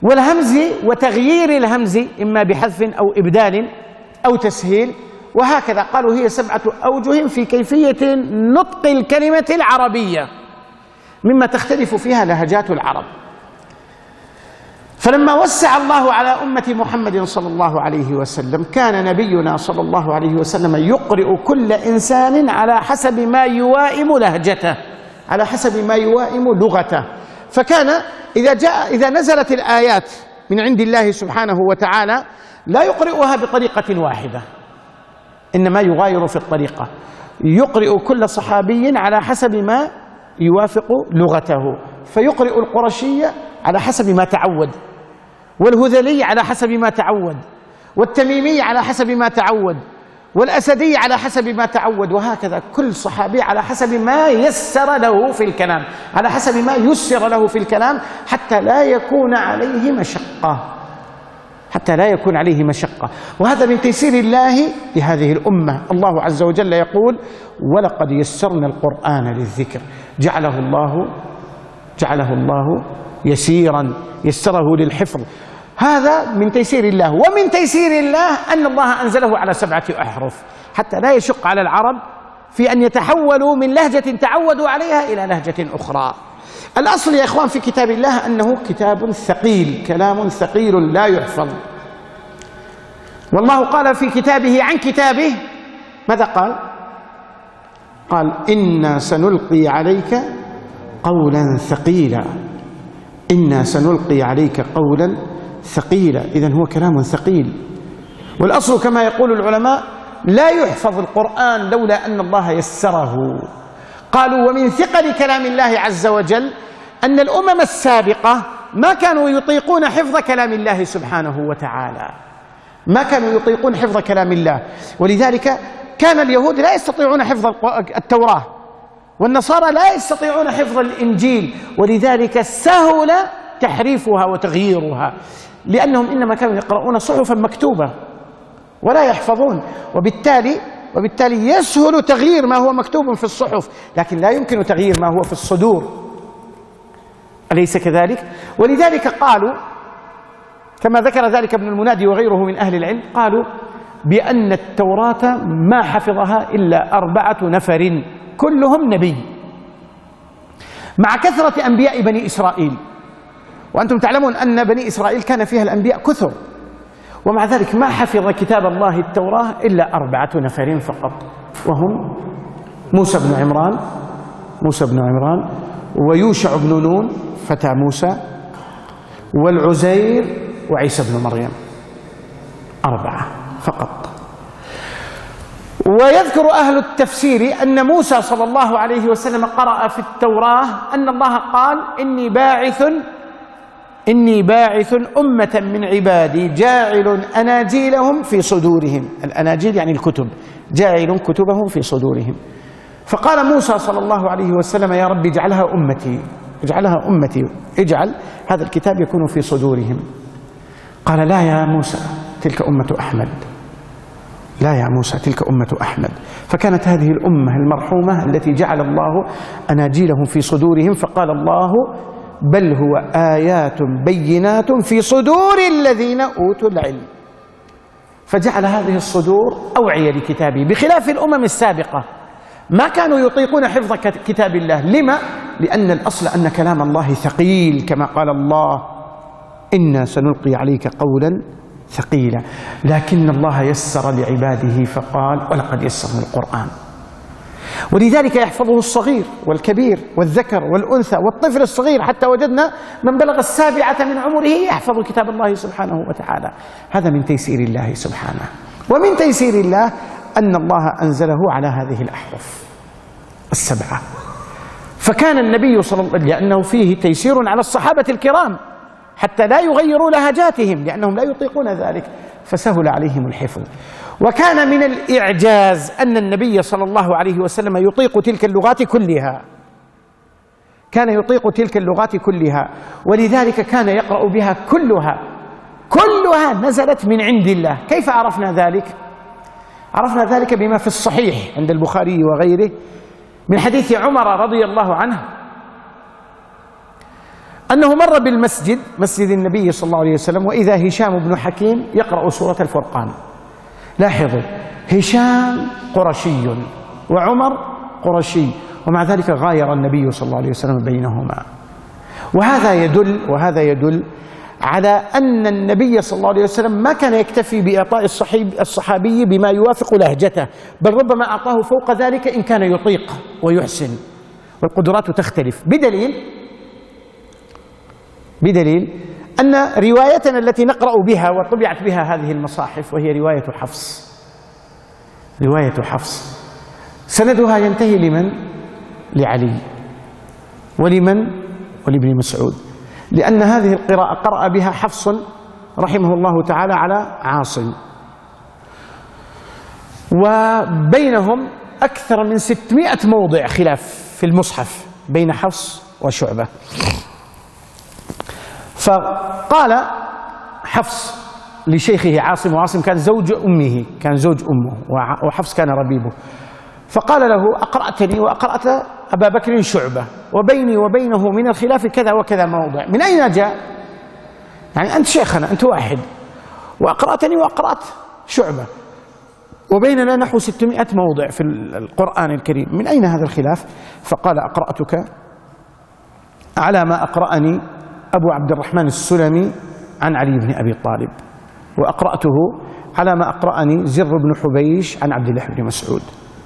والهمز وتغيير الهمز إما بحذف أو إبدال أو تسهيل، وهكذا قالوا هي 7 أوجه في كيفية نطق الكلمة العربية مما تختلف فيها لهجات العرب. فلما وسع الله على أمة محمد صلى الله عليه وسلم كان نبينا صلى الله عليه وسلم يقرئ كل إنسان على حسب ما يوائم لهجته، على حسب ما يوائم لغته. فكان إذا نزلت الآيات من عند الله سبحانه وتعالى لا يقرئها بطريقة واحدة، إنما يغاير في الطريقة، يقرئ كل صحابي على حسب ما يوافق لغته، فيقرئ القرشية على حسب ما تعود، والهذلي على حسب ما تعود، والتميمي على حسب ما تعود، والأسدي على حسب ما تعود، وهكذا كل صحابي على حسب ما يسر له في الكلام، على حسب ما يسر له في الكلام، حتى لا يكون عليه مشقة، حتى لا يكون عليه مشقة. وهذا من تيسير الله لهذه الأمة. الله عز وجل يقول: ولقد يسرنا القرآن للذكر، جعله الله يسيرا، يسره للحفظ. هذا من تيسير الله. ومن تيسير الله أن الله أنزله على 7 أحرف حتى لا يشق على العرب في أن يتحولوا من لهجة تعودوا عليها إلى لهجة أخرى. الأصل يا إخوان في كتاب الله أنه كتاب ثقيل، كلام ثقيل لا يحفظ. والله قال في كتابه عن كتابه ماذا قال؟ قال: إنا سنلقي عليك قولا ثقيلا، إنا سنلقي عليك قولا ثقيلا. إذن هو كلام ثقيل. والأصل كما يقول العلماء لا يحفظ القرآن لولا أن الله يسره. قالوا: ومن ثقل كلام الله عز وجل أن الأمم السابقة ما كانوا يطيقون حفظ كلام الله سبحانه وتعالى، ما كانوا يطيقون حفظ كلام الله. ولذلك كان اليهود لا يستطيعون حفظ التوراة، والنصارى لا يستطيعون حفظ الإنجيل، ولذلك سهل تحريفها وتغييرها، لأنهم إنما كانوا يقرؤون صحفا مكتوبة ولا يحفظون، وبالتالي يسهل تغيير ما هو مكتوب في الصحف، لكن لا يمكن تغيير ما هو في الصدور، أليس كذلك؟ ولذلك قالوا كما ذكر ذلك ابن المنادي وغيره من أهل العلم، قالوا بأن التوراة ما حفظها إلا 4 نفر كلهم نبي، مع كثرة أنبياء بني إسرائيل. وأنتم تعلمون أن بني إسرائيل كان فيها الأنبياء كثر، ومع ذلك ما حفظ كتاب الله التوراة إلا 4 نفر فقط، وهم موسى بن عمران ويوشع بن نون فتى موسى والعزير وعيسى بن مريم، 4 فقط. ويذكر أهل التفسير أن موسى صلى الله عليه وسلم قرأ في التوراة أن الله قال: إني باعث أمة من عبادي جاعل أناجيلهم في صدورهم. الأناجيل يعني الكتب، جاعل كتبهم في صدورهم. فقال موسى صلى الله عليه وسلم: يا رب اجعلها أمتي، اجعلها أمتي، اجعل هذا الكتاب يكون في صدورهم. قال لا يا موسى تلك أمة أحمد، لا يا موسى تلك أمة أحمد. فكانت هذه الأمة المرحومة التي جعل الله أناجيلهم في صدورهم، فقال الله بل هو آيات بينات في صدور الذين أوتوا العلم. فجعل هذه الصدور أوعية لكتابه، بخلاف الأمم السابقة ما كانوا يطيقون حفظ كتاب الله. لما؟ لأن الأصل أن كلام الله ثقيل، كما قال الله إنا سنلقي عليك قولا ثقيلا، لكن الله يسر لعباده فقال ولقد يسرنا القرآن. ولذلك يحفظه الصغير والكبير والذكر والأنثى والطفل الصغير، حتى وجدنا من بلغ 7 من عمره يحفظ كتاب الله سبحانه وتعالى. هذا من تيسير الله سبحانه. ومن تيسير الله أن الله أنزله على هذه الأحرف 7. فكان النبي صلى الله عليه وسلم لأنه فيه تيسير على الصحابة الكرام حتى لا يغيروا لهجاتهم لأنهم لا يطيقون ذلك، فسهل عليهم الحفظ. وكان من الإعجاز أن النبي صلى الله عليه وسلم يطيق تلك اللغات كلها، كان يطيق تلك اللغات كلها، ولذلك كان يقرأ بها كلها نزلت من عند الله. كيف عرفنا ذلك؟ عرفنا ذلك بما في الصحيح عند البخاري وغيره من حديث عمر رضي الله عنه أنه مر بالمسجد، مسجد النبي صلى الله عليه وسلم، وإذا هشام بن حكيم يقرأ سورة الفرقان. لاحظوا، هشام قرشي وعمر قرشي، ومع ذلك غاير النبي صلى الله عليه وسلم بينهما. وهذا يدل على أن النبي صلى الله عليه وسلم ما كان يكتفي بإعطاء الصحابي بما يوافق لهجته، بل ربما أعطاه فوق ذلك إن كان يطيق ويحسن، والقدرات تختلف. بدليل أن روايتنا التي نقرأ بها وطبعت بها هذه المصاحف وهي رواية حفص سندها ينتهي لمن؟ لعلي. ولابن مسعود، لأن هذه القراءة قرأ بها حفص رحمه الله تعالى على عاصم، وبينهم أكثر من 600 موضع خلاف في المصحف بين حفص وشعبة. فقال حفص لشيخه عاصم، وعاصم كان زوج أمه وحفص كان ربيبه، فقال له أقرأتني وأقرأت أبا بكر شعبة، وبيني وبينه من الخلاف كذا وكذا موضع، من أين جاء؟ يعني أنت شيخنا، أنت واحد، وأقرأتني وأقرأت شعبة، وبيننا نحو 600 موضع في القرآن الكريم، من أين هذا الخلاف؟ فقال أقرأتك على ما أقرأني أبو عبد الرحمن السلمي عن علي بن أبي طالب، وأقرأته على ما أقرأني زر بن حبيش عن عبد الله بن مسعود.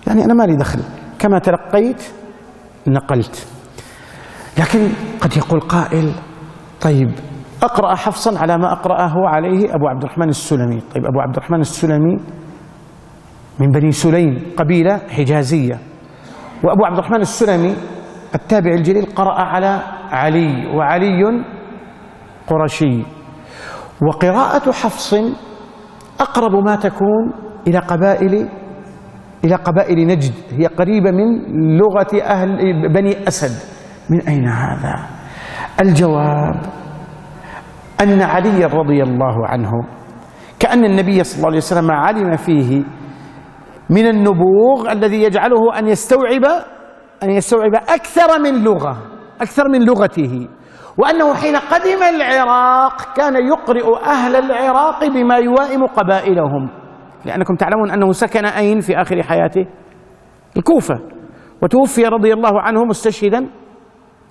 يعني أنا ما لي دخل، كما تلقيت نقلت. لكن قد يقول قائل طيب أقرأ حفصا على ما أقرأه عليه أبو عبد الرحمن السلمي. طيب أبو عبد الرحمن السلمي من بني سليم، قبيلة حجازية، وأبو عبد الرحمن السلمي التابع الجليل قرأ على علي، وعلي قرشي. وقراءة حفص أقرب ما تكون إلى قبائل نجد، هي قريبة من لغة أهل بني أسد. من أين هذا؟ الجواب أن علي رضي الله عنه كأن النبي صلى الله عليه وسلم علم فيه من النبوغ الذي يجعله أن يستوعب أكثر من لغته، وأنه حين قدم العراق كان يقرئ أهل العراق بما يوائم قبائلهم، لأنكم تعلمون أنه سكن أين في آخر حياته؟ الكوفة، وتوفي رضي الله عنه مستشهدا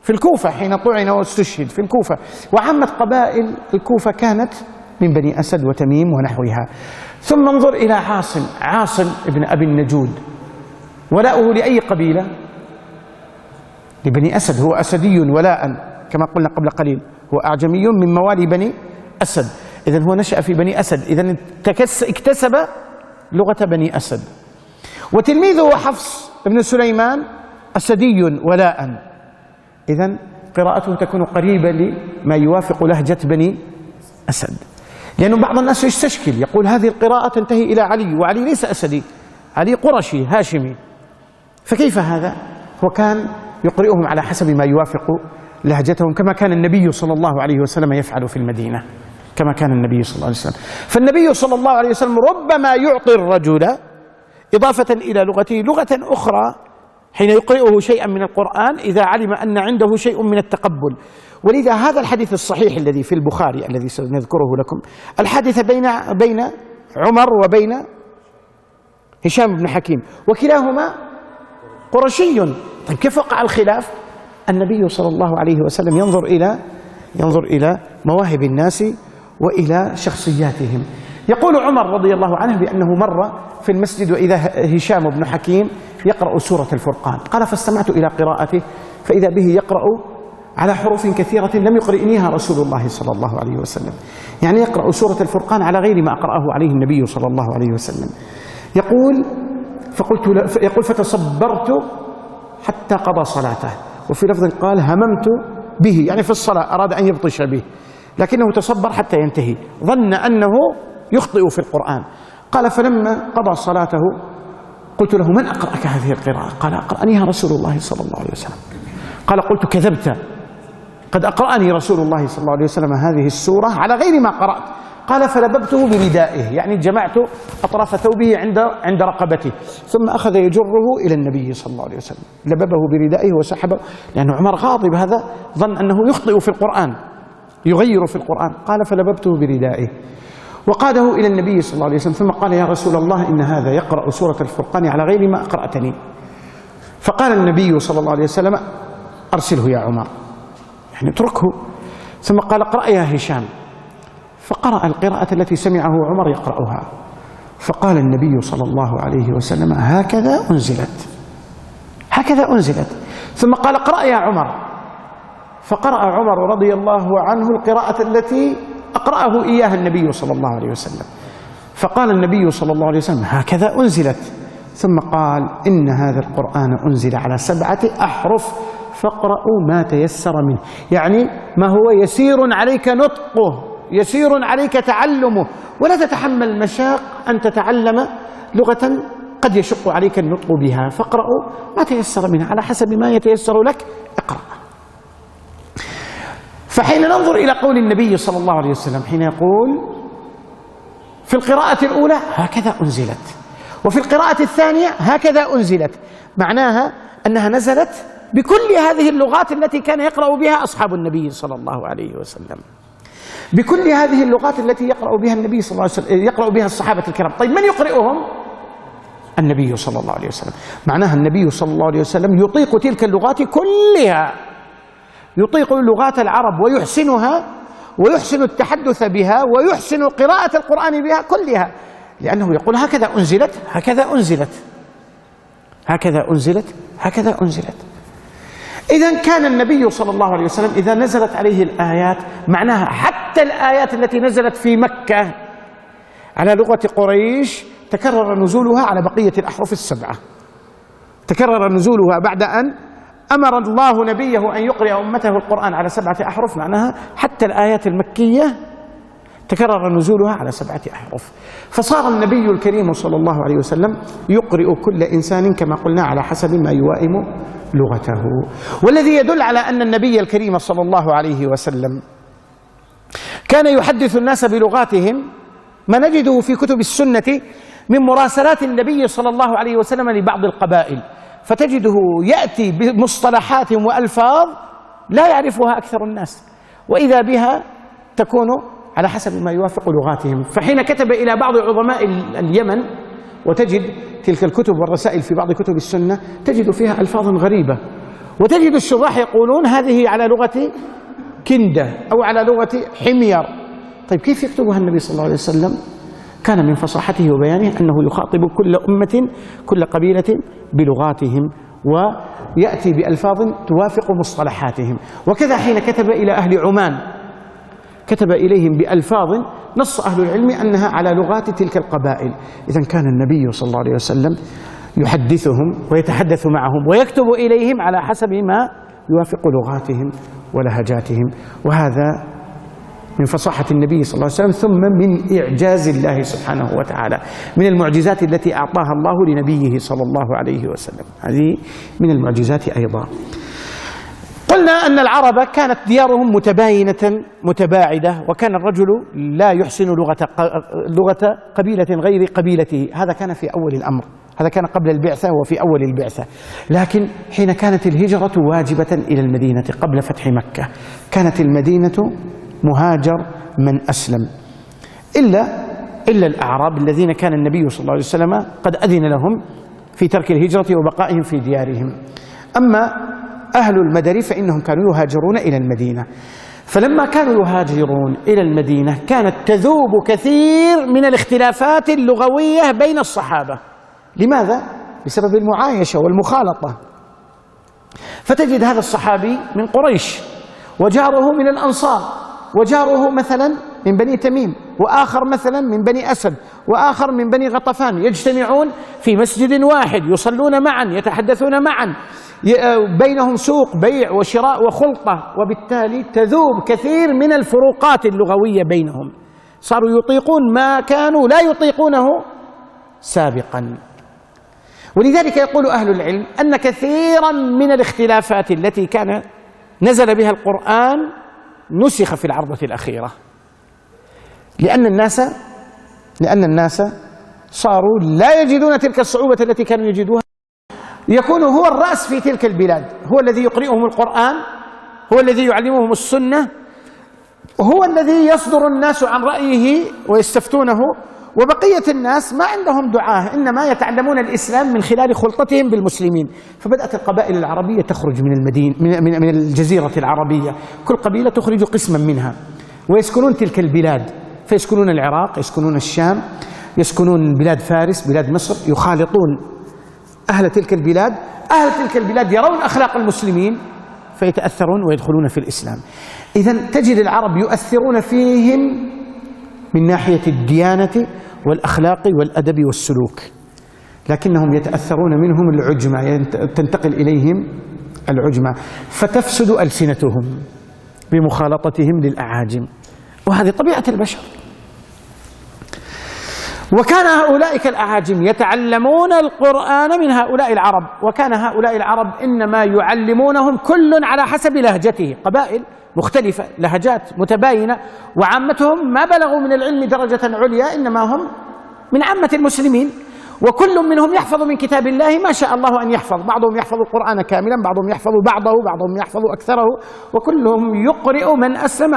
في الكوفة حين طعن واستشهد في الكوفة. وعامة قبائل الكوفة كانت من بني أسد وتميم ونحوها. ثم انظر إلى عاصم ابن أبي النجود، ولاؤه لأي قبيلة؟ لبني أسد، هو أسدي ولاء كما قلنا قبل قليل، هو أعجمي من موالي بني أسد، إذن هو نشأ في بني أسد، إذن اكتسب لغة بني أسد. وتلميذه حفص بن سليمان أسدي ولاء، إذن قراءته تكون قريبة لما يوافق لهجة بني أسد. لأنه بعض الناس يستشكل، يقول هذه القراءة تنتهي إلى علي، وعلي ليس أسدي، علي قرشي هاشمي، فكيف هذا؟ هو كان يقرئهم على حسب ما يوافق لهجتهم كما كان النبي صلى الله عليه وسلم يفعل في المدينة، كما كان النبي صلى الله عليه وسلم. فالنبي صلى الله عليه وسلم ربما يعطي الرجل إضافة إلى لغته لغة أخرى حين يقرئه شيئا من القرآن إذا علم أن عنده شيء من التقبل. ولذا هذا الحديث الصحيح الذي في البخاري الذي سنذكره لكم، الحادث بين عمر وبين هشام بن حكيم، وكلاهما قرشي. طيب كيف وقع الخلاف؟ النبي صلى الله عليه وسلم ينظر إلى مواهب الناس وإلى شخصياتهم. يقول عمر رضي الله عنه بأنه مر في المسجد وإذا هشام بن حكيم يقرأ سورة الفرقان، قال فاستمعت إلى قراءته فإذا به يقرأ على حروف كثيرة لم يقرئنيها رسول الله صلى الله عليه وسلم، يعني يقرأ سورة الفرقان على غير ما أقرأه عليه النبي صلى الله عليه وسلم. يقول فتصبرت حتى قضى صلاته، وفي لفظ قال هممت به، يعني في الصلاة أراد أن يبطش به، لكنه تصبر حتى ينتهي، ظن أنه يخطئ في القرآن. قال فلما قضى صلاته قلت له من أقرأك هذه القراءة؟ قال أقرأنيها رسول الله صلى الله عليه وسلم. قال قلت كذبت، قد أقرأني رسول الله صلى الله عليه وسلم هذه السورة على غير ما قرأت. قال فلببته بردائه، يعني جمعت أطراف ثوبه عند رقبته، ثم أخذ يجره إلى النبي صلى الله عليه وسلم، لببه بردائه وسحبه، لأن عمر غاضب هذا ظن أنه يخطئ في القرآن، يغير في القرآن. قال فلببته بردائه وقاده إلى النبي صلى الله عليه وسلم، ثم قال يا رسول الله إن هذا يقرأ سورة الفرقان على غير ما أقرأتني. فقال النبي صلى الله عليه وسلم أرسله يا عمر، يعني اتركه. ثم قال اقرأ يا هشام، فقرأ القراءة التي سمعه عمر يقرأها، فقال النبي صلى الله عليه وسلم هكذا أنزلت. ثم قال اقرأ يا عمر، فقرأ عمر رضي الله عنه القراءة التي أقرأه إياها النبي صلى الله عليه وسلم، فقال النبي صلى الله عليه وسلم هكذا أنزلت. ثم قال إن هذا القرآن أنزل على 7 أحرف فاقرأوا ما تيسر منه، يعني ما هو يسير عليك نطقه، يسير عليك تعلمه، ولا تتحمل المشاق أن تتعلم لغة قد يشق عليك النطق بها، فاقرأوا ما تيسر منها على حسب ما يتيسر لك اقرأ. فحين ننظر إلى قول النبي صلى الله عليه وسلم حين يقول في القراءة الأولى هكذا أنزلت، وفي القراءة الثانية هكذا أنزلت، معناها أنها نزلت بكل هذه اللغات التي كان يقرأ بها أصحاب النبي صلى الله عليه وسلم، بكل هذه اللغات التي يقرأ بها النبي صلى الله عليه وسلم، يقرأ بها الصحابة الكرام. طيب من يقرئهم؟ النبي صلى الله عليه وسلم. معناها النبي صلى الله عليه وسلم يطيق تلك اللغات كلها، يطيق لغات العرب ويحسنها، ويحسن التحدث بها، ويحسن قراءة القرآن بها كلها، لأنه يقول هكذا أنزلت هكذا أنزلت هكذا أنزلت هكذا أنزلت. إذن كان النبي صلى الله عليه وسلم إذا نزلت عليه الآيات، معناها حتى الآيات التي نزلت في مكة على لغة قريش تكرر نزولها على بقية الأحرف 7، تكرر نزولها بعد أن أمر الله نبيه أن يقرأ أمته القرآن على 7 أحرف، معناها حتى الآيات المكية تكرر نزولها على 7 أحرف. فصار النبي الكريم صلى الله عليه وسلم يقرئ كل إنسان كما قلنا على حسب ما يوائم لغته. والذي يدل على أن النبي الكريم صلى الله عليه وسلم كان يحدث الناس بلغاتهم ما نجده في كتب السنة من مراسلات النبي صلى الله عليه وسلم لبعض القبائل، فتجده يأتي بمصطلحات وألفاظ لا يعرفها أكثر الناس، وإذا بها تكون على حسب ما يوافق لغاتهم. فحين كتب إلى بعض عظماء اليمن، وتجد تلك الكتب والرسائل في بعض كتب السنة تجد فيها ألفاظ غريبة، وتجد الشراح يقولون هذه على لغة كندة أو على لغة حمير. طيب كيف يكتبها النبي صلى الله عليه وسلم؟ كان من فصاحته وبيانه أنه يخاطب كل أمة كل قبيلة بلغاتهم، ويأتي بألفاظ توافق مصطلحاتهم. وكذا حين كتب إلى أهل عمان كتب إليهم بألفاظ نص أهل العلم أنها على لغات تلك القبائل. إذن كان النبي صلى الله عليه وسلم يحدثهم ويتحدث معهم ويكتب إليهم على حسب ما يوافق لغاتهم ولهجاتهم، وهذا من فصاحة النبي صلى الله عليه وسلم، ثم من إعجاز الله سبحانه وتعالى، من المعجزات التي أعطاها الله لنبيه صلى الله عليه وسلم، هذه من المعجزات أيضا. قلنا أن العرب كانت ديارهم متباينة متباعدة، وكان الرجل لا يحسن لغة قبيلة غير قبيلته. هذا كان في أول الأمر، هذا كان قبل البعثة وفي أول البعثة. لكن حين كانت الهجرة واجبة إلى المدينة قبل فتح مكة، كانت المدينة مهاجر من أسلم إلا الأعراب الذين كان النبي صلى الله عليه وسلم قد أذن لهم في ترك الهجرة وبقائهم في ديارهم. أما أهل المدر فإنهم كانوا يهاجرون إلى المدينة. فلما كانوا يهاجرون إلى المدينة كانت تذوب كثير من الاختلافات اللغوية بين الصحابة. لماذا؟ بسبب المعايشة والمخالطة. فتجد هذا الصحابي من قريش، وجاره من الأنصار، وجاره مثلا من بني تميم، وآخر مثلا من بني أسد، وآخر من بني غطفان، يجتمعون في مسجد واحد، يصلون معا، يتحدثون معا، بينهم سوق بيع وشراء وخلطة، وبالتالي تذوب كثير من الفروقات اللغوية بينهم. صاروا يطيقون ما كانوا لا يطيقونه سابقا. ولذلك يقول أهل العلم أن كثيرا من الاختلافات التي كان نزل بها القرآن نسخ في العرضة الأخيرة، لأن الناس صاروا لا يجدون تلك الصعوبة التي كانوا يجدوها. يكون هو الرأس في تلك البلاد، هو الذي يقرئهم القرآن، هو الذي يعلمهم السنة، هو الذي يصدر الناس عن رأيه ويستفتونه، وبقية الناس ما عندهم دعاة، إنما يتعلمون الإسلام من خلال خلطتهم بالمسلمين. فبدأت القبائل العربية تخرج من المدينة، من الجزيرة العربية، كل قبيلة تخرج قسما منها ويسكنون تلك البلاد، فيسكنون العراق، يسكنون الشام، يسكنون بلاد فارس، بلاد مصر، يخالطون أهل تلك البلاد. أهل تلك البلاد يرون أخلاق المسلمين فيتأثرون ويدخلون في الإسلام. إذن تجد العرب يؤثرون فيهم من ناحية الديانة والأخلاق والأدب والسلوك، لكنهم يتأثرون منهم العجمة، تنتقل إليهم العجمة، فتفسد ألسنتهم بمخالطتهم للأعاجم، وهذه طبيعة البشر. وكان هؤلاء كالأعاجم يتعلمون القرآن من هؤلاء العرب، وكان هؤلاء العرب إنما يعلمونهم كل على حسب لهجته، قبائل مختلفة، لهجات متباينة، وعامتهم ما بلغوا من العلم درجة عليا، إنما هم من عامة المسلمين، وكل منهم يحفظ من كتاب الله ما شاء الله أن يحفظ. بعضهم يحفظ القرآن كاملا، بعضهم يحفظ بعضه، بعضهم يحفظ أكثره، وكلهم يقرئ من أسلم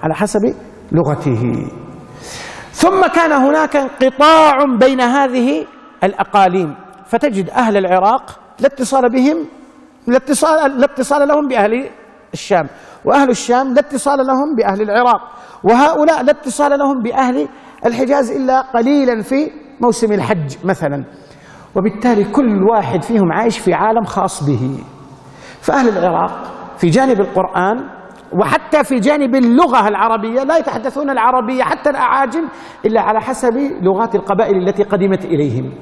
على حسب لغته. ثم كان هناك انقطاع بين هذه الأقاليم، فتجد أهل العراق لا اتصال لهم بأهل الشام، وأهل الشام لا اتصال لهم بأهل العراق، وهؤلاء لا اتصال لهم بأهل الحجاز إلا قليلا في موسم الحج مثلا، وبالتالي كل واحد فيهم عايش في عالم خاص به. فأهل العراق في جانب القرآن وحتى في جانب اللغة العربية لا يتحدثون العربية حتى الأعاجم إلا على حسب لغات القبائل التي قدمت إليهم،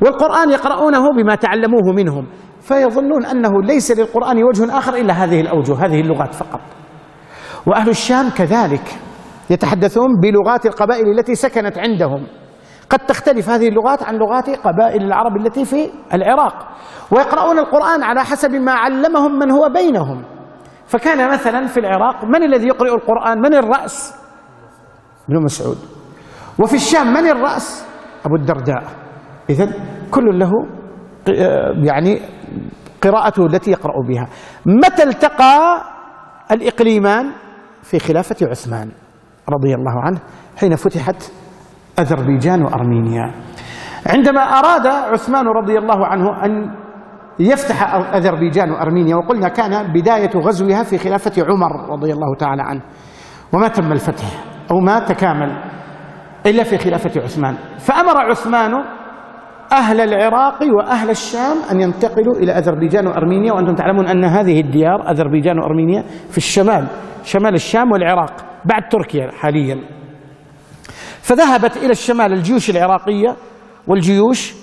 والقرآن يقرؤونه بما تعلموه منهم، فيظنون أنه ليس للقرآن وجه آخر إلا هذه الأوجه، هذه اللغات فقط. وأهل الشام كذلك يتحدثون بلغات القبائل التي سكنت عندهم، قد تختلف هذه اللغات عن لغات قبائل العرب التي في العراق، ويقرؤون القرآن على حسب ما علمهم من هو بينهم. فكان مثلا في العراق من الذي يقرئ القرآن؟ من الرأس؟ ابن مسعود. وفي الشام من الرأس؟ أبو الدرداء. إذن كل له يعني قراءته التي يقرأ بها. متى التقى الإقليمان؟ في خلافة عثمان رضي الله عنه، حين فتحت أذربيجان وأرمينيا. عندما أراد عثمان رضي الله عنه أن يفتح أذربيجان وأرمينيا، وقلنا كان بداية غزوها في خلافة عمر رضي الله تعالى عنه، وما تم الفتح أو ما تكامل إلا في خلافة عثمان. فأمر عثمان أهل العراق وأهل الشام أن ينتقلوا إلى أذربيجان وأرمينيا، وأنتم تعلمون أن هذه الديار أذربيجان وأرمينيا في الشمال، شمال الشام والعراق بعد تركيا حاليا. فذهبت إلى الشمال الجيوش العراقية والجيوش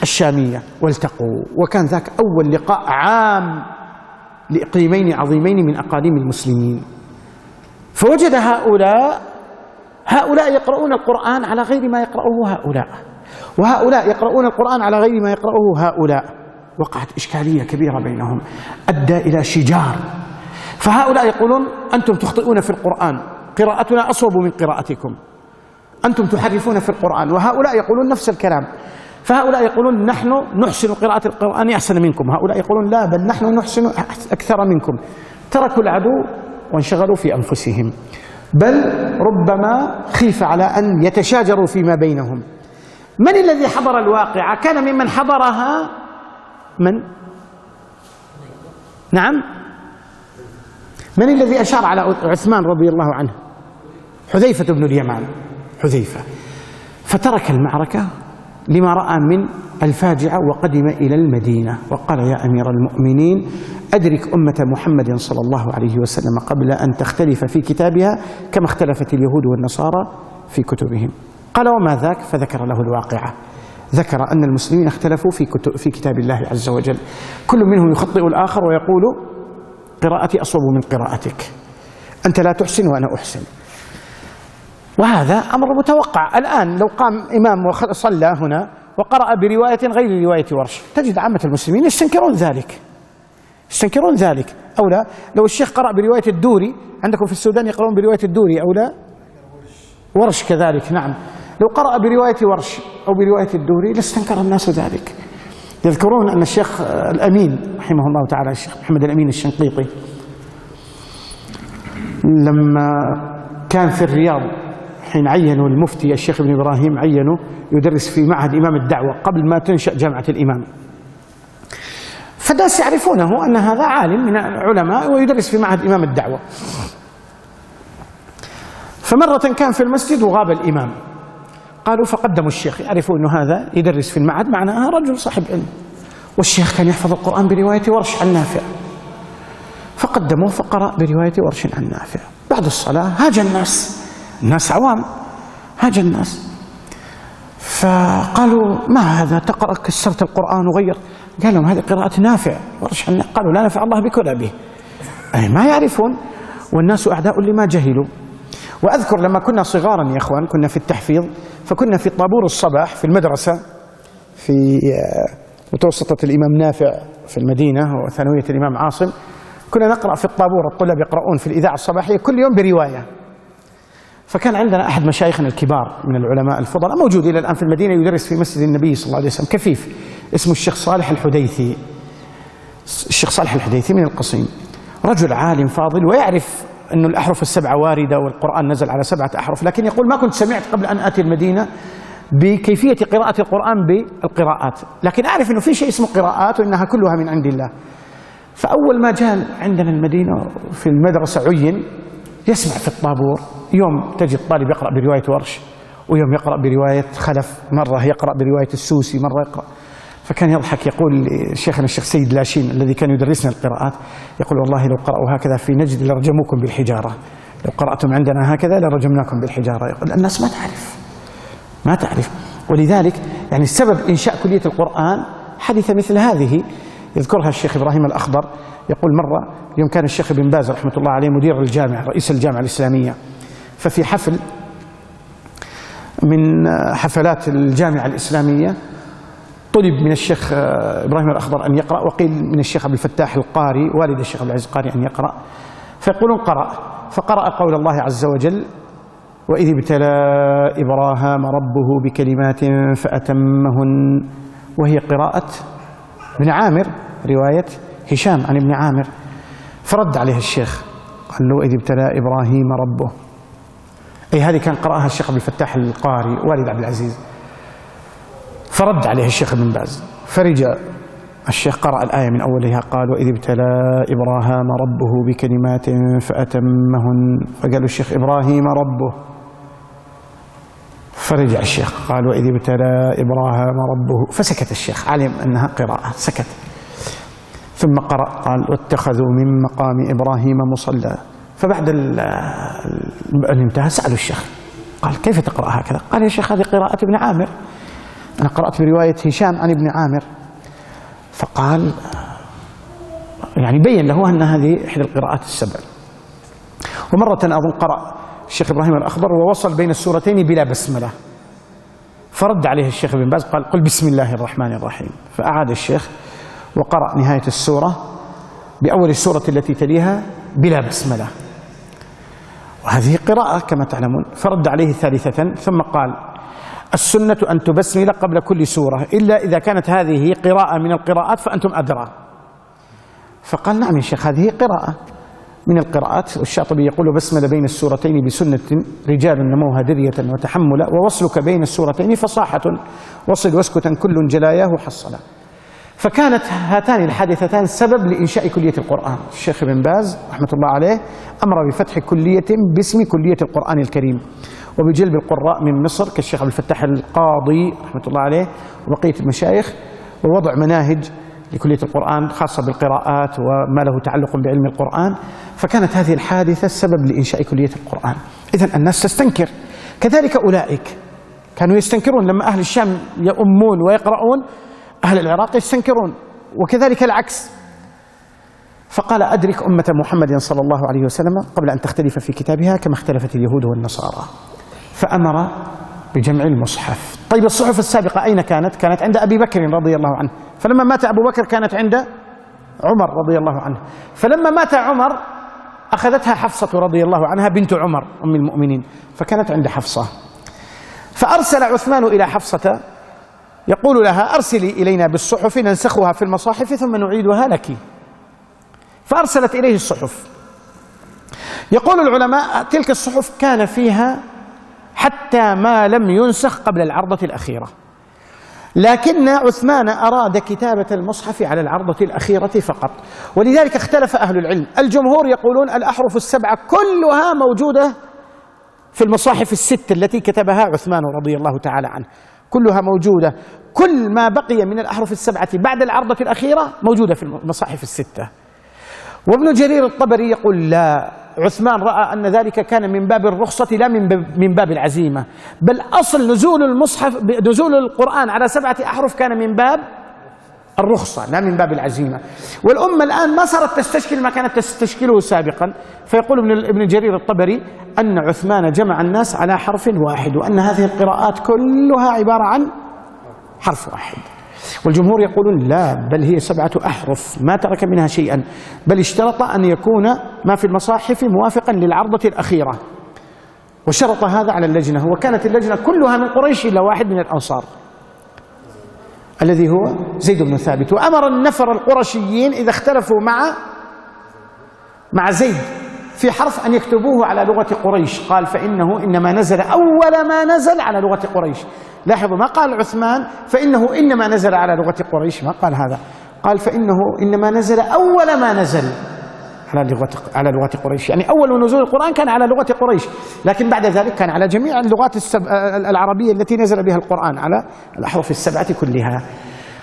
الشامية والتقوا، وكان ذاك أول لقاء عام لإقليمين عظيمين من أقاليم المسلمين. فوجد هؤلاء يقرؤون القرآن على غير ما يقرأه هؤلاء، وهؤلاء يقرؤون القرآن على غير ما يقرأه هؤلاء، وقعت إشكالية كبيرة بينهم أدى إلى شجار. فهؤلاء يقولون أنتم تخطئون في القرآن، قراءتنا أصوب من قراءتكم، أنتم تحرفون في القرآن. وهؤلاء يقولون نفس الكلام. فهؤلاء يقولون نحن نحسن قراءة القرآن أحسن منكم، هؤلاء يقولون لا، بل نحن نحسن أكثر منكم. تركوا العدو وانشغلوا في أنفسهم، بل ربما خيف على أن يتشاجروا فيما بينهم. من الذي حضر الواقعة؟ كان ممن حضرها من؟ نعم، من الذي أشار على عثمان رضي الله عنه؟ حذيفة بن اليمان، حذيفة. فترك المعركة لما رأى من الفاجعة وقدم إلى المدينة وقال يا أمير المؤمنين أدرك أمة محمد صلى الله عليه وسلم قبل أن تختلف في كتابها كما اختلفت اليهود والنصارى في كتبهم. قال وما ذاك؟ فذكر له الواقعة، ذكر أن المسلمين اختلفوا في كتاب الله عز وجل، كل منهم يخطئ الآخر ويقول قراءتي أصوب من قراءتك، أنت لا تحسن وأنا أحسن. وهذا أمر متوقع. الآن لو قام إمام وصلى هنا وقرأ برواية غير رواية ورش تجد عامة المسلمين يستنكرون ذلك، يستنكرون ذلك. أو لا، لو الشيخ قرأ برواية الدوري، عندكم في السودان يقرؤون برواية الدوري أو لا؟ ورش كذلك، نعم. لو قرأ برواية ورش أو برواية الدوري لاستنكر الناس ذلك. يذكرون أن الشيخ الأمين رحمه الله تعالى، الشيخ محمد الأمين الشنقيطي، لما كان في الرياض حين عينوا المفتي الشيخ ابن إبراهيم، عينوا يدرس في معهد إمام الدعوة قبل ما تنشأ جامعة الإمام. فالناس يعرفونه أن هذا عالم من العلماء ويدرس في معهد إمام الدعوة. فمرة كان في المسجد وغاب الإمام، قالوا فقدموا الشيخ، يعرفوا أنه هذا يدرس في المعهد معناه رجل صاحب علم، والشيخ كان يحفظ القرآن برواية ورش عن نافع، فقدموه فقرأ برواية ورش عن نافع. بعد الصلاة هاج الناس عوام، هاج الناس، فقالوا ما هذا تقرأ كسرت القرآن وغير؟ قال لهم هذه قراءة نافع ورش عن نافع. قالوا لا نفع الله بك ولا به، أي ما يعرفون، والناس أعداء لما جهلوا. وأذكر لما كنا صغارا يا أخوان، كنا في التحفيظ، فكنا في طابور الصباح في المدرسة في متوسطة الإمام نافع في المدينة وثانوية الإمام عاصم، كنا نقرأ في الطابور، الطلاب يقرؤون في الإذاعة الصباحية كل يوم برواية. فكان عندنا أحد مشايخنا الكبار من العلماء الفضلاء موجود إلى الآن في المدينة، يدرس في مسجد النبي صلى الله عليه وسلم، كفيف، اسمه الشيخ صالح الحديثي. الشيخ صالح الحديثي من القصيم، رجل عالم فاضل ويعرف أن الأحرف السبعة واردة والقرآن نزل على 7 أحرف، لكن يقول ما كنت سمعت قبل أن آتي المدينة بكيفية قراءة القرآن بالقراءات، لكن أعرف أنه في شيء اسمه قراءات وأنها كلها من عند الله. فأول ما جاء عندنا المدينة في المدرسة عين، يسمع في الطابور، يوم تجد طالب يقرأ برواية ورش، ويوم يقرأ برواية خلف، مرة يقرأ برواية السوسي، مرة يقرأ. فكان يضحك، يقول شيخنا الشيخ سيد لاشين الذي كان يدرسنا القراءات، يقول والله لو قرأوا هكذا في نجد لرجموكم بالحجارة، لو قرأتم عندنا هكذا لرجمناكم بالحجارة. يقول الناس ما تعرف. ولذلك يعني السبب إنشاء كلية القرآن حدث مثل هذه، يذكرها الشيخ إبراهيم الأخضر، يقول مرة يوم كان الشيخ ابن باز رحمة الله عليه مدير الجامعة رئيس الجامعة الإسلامية، ففي حفل من حفلات الجامعة الإسلامية طلب من الشيخ إبراهيم الأخضر أن يقرأ، وقيل من الشيخ عبد الفتاح القاري والد الشيخ عبد العزيز القاري أن يقرأ، فيقولون قرأ، فقرأ قول الله عز وجل وإذ ابتلى إبراهام ربه بكلمات فأتمهن، وهي قراءة ابن عامر رواية هشام عن ابن عامر. فرد عليه الشيخ قال له إذ ابتلى إبراهيم ربه، أي هذه كان قرأها الشيخ عبد الفتاح القاري والد عبد العزيز. فرد عليه الشيخ ابن باز، فرجع الشيخ قرأ الآية من أولها، قال وإذ ابتلى إبراهام ربه بكلمات فأتمهن، فقالوا الشيخ إبراهيم ربه، فرجع الشيخ قال وإذ ابتلى إبراهام ربه، فسكت الشيخ، علم أنها قراءة، سكت. ثم قرأ قال واتخذوا من مقام إبراهيم مصلى. فبعد أن انتهى سألوا الشيخ قال كيف تقرأ هكذا؟ قال يا شيخ هذه قراءة ابن عامر، أنا قرأت برواية هشام عن ابن عامر. فقال يعني بين له أن هذه إحدى القراءات السبع. ومرة أظن قرأ الشيخ إبراهيم الأخضر ووصل بين السورتين بلا بسملة، فرد عليه الشيخ ابن باز قال قل بسم الله الرحمن الرحيم، فأعاد الشيخ وقرأ نهاية السورة بأول السورة التي تليها بلا بسملة، وهذه قراءة كما تعلمون. فرد عليه ثالثة ثم قال: السنة أن تبسمل قبل كل سورة، إلا إذا كانت هذه قراءة من القراءات فأنتم أدرى. فقال: نعم يا شيخ، هذه قراءة من القراءات. والشاطبي يقول: بسمل بين السورتين بسنة رجال نموها درية وتحملا، ووصلك بين السورتين فصاحة، وصل واسكتا كل جلاياه حصلا. فكانت هاتان الحادثتان سبب لإنشاء كلية القرآن. الشيخ ابن باز رحمة الله عليه أمر بفتح كلية باسم كلية القرآن الكريم، وبجلب القراء من مصر كالشيخ عبد الفتاح القاضي رحمة الله عليه وبقية المشايخ، ووضع مناهج لكلية القرآن خاصة بالقراءات وما له تعلق بعلم القرآن. فكانت هذه الحادثة السبب لإنشاء كلية القرآن. إذن الناس تستنكر، كذلك أولئك كانوا يستنكرون لما أهل الشام يؤمون ويقرؤون، أهل العراق يستنكرون، وكذلك العكس. فقال: أدرك أمة محمد صلى الله عليه وسلم قبل أن تختلف في كتابها كما اختلفت اليهود والنصارى. فأمر بجمع المصحف. طيب الصحف السابقة أين كانت؟ كانت عند أبي بكر رضي الله عنه، فلما مات أبو بكر كانت عند عمر رضي الله عنه، فلما مات عمر أخذتها حفصة رضي الله عنها بنت عمر أم المؤمنين، فكانت عند حفصة. فأرسل عثمان إلى حفصة يقول لها: أرسلي إلينا بالصحف ننسخها في المصاحف ثم نعيدها لك. فأرسلت إليه الصحف. يقول العلماء: تلك الصحف كان فيها حتى ما لم ينسخ قبل العرضة الأخيرة، لكن عثمان أراد كتابة المصحف على العرضة الأخيرة فقط، ولذلك اختلف أهل العلم. الجمهور يقولون الأحرف السبعة كلها موجودة في المصاحف الست التي كتبها عثمان رضي الله تعالى عنه، كلها موجودة، كل ما بقي من الأحرف السبعة بعد العرضة الأخيرة موجودة في المصاحف الستة. وابن جرير الطبري يقول: لا، عثمان رأى أن ذلك كان من باب الرخصة لا من باب العزيمة، بل أصل نزول القرآن على 7 أحرف كان من باب الرخصة لا من باب العزيمة. والأمة الآن ما صارت تستشكل ما كانت تستشكله سابقا. فيقول ابن جرير الطبري أن عثمان جمع الناس على حرف واحد، وأن هذه القراءات كلها عبارة عن حرف واحد. والجمهور يقولون: لا، بل هي 7 أحرف ما ترك منها شيئا، بل اشترط أن يكون ما في المصاحف موافقا للعرضة الأخيرة، وشرط هذا على اللجنة. وكانت اللجنة كلها من قريش إلا واحد من الأنصار الذي هو زيد بن ثابت. وأمر النفر القرشيين إذا اختلفوا مع زيد في حرف أن يكتبوه على لغة قريش. قال: فإنه إنما نزل أول ما نزل على لغة قريش. لاحظوا، ما قال عثمان فإنه إنما نزل على لغة قريش، ما قال هذا، قال: فإنه إنما نزل أول ما نزل على لغة قريش، يعني أول نزول القرآن كان على لغة قريش، لكن بعد ذلك كان على جميع اللغات العربية التي نزل بها القرآن، على الأحرف السبعة كلها.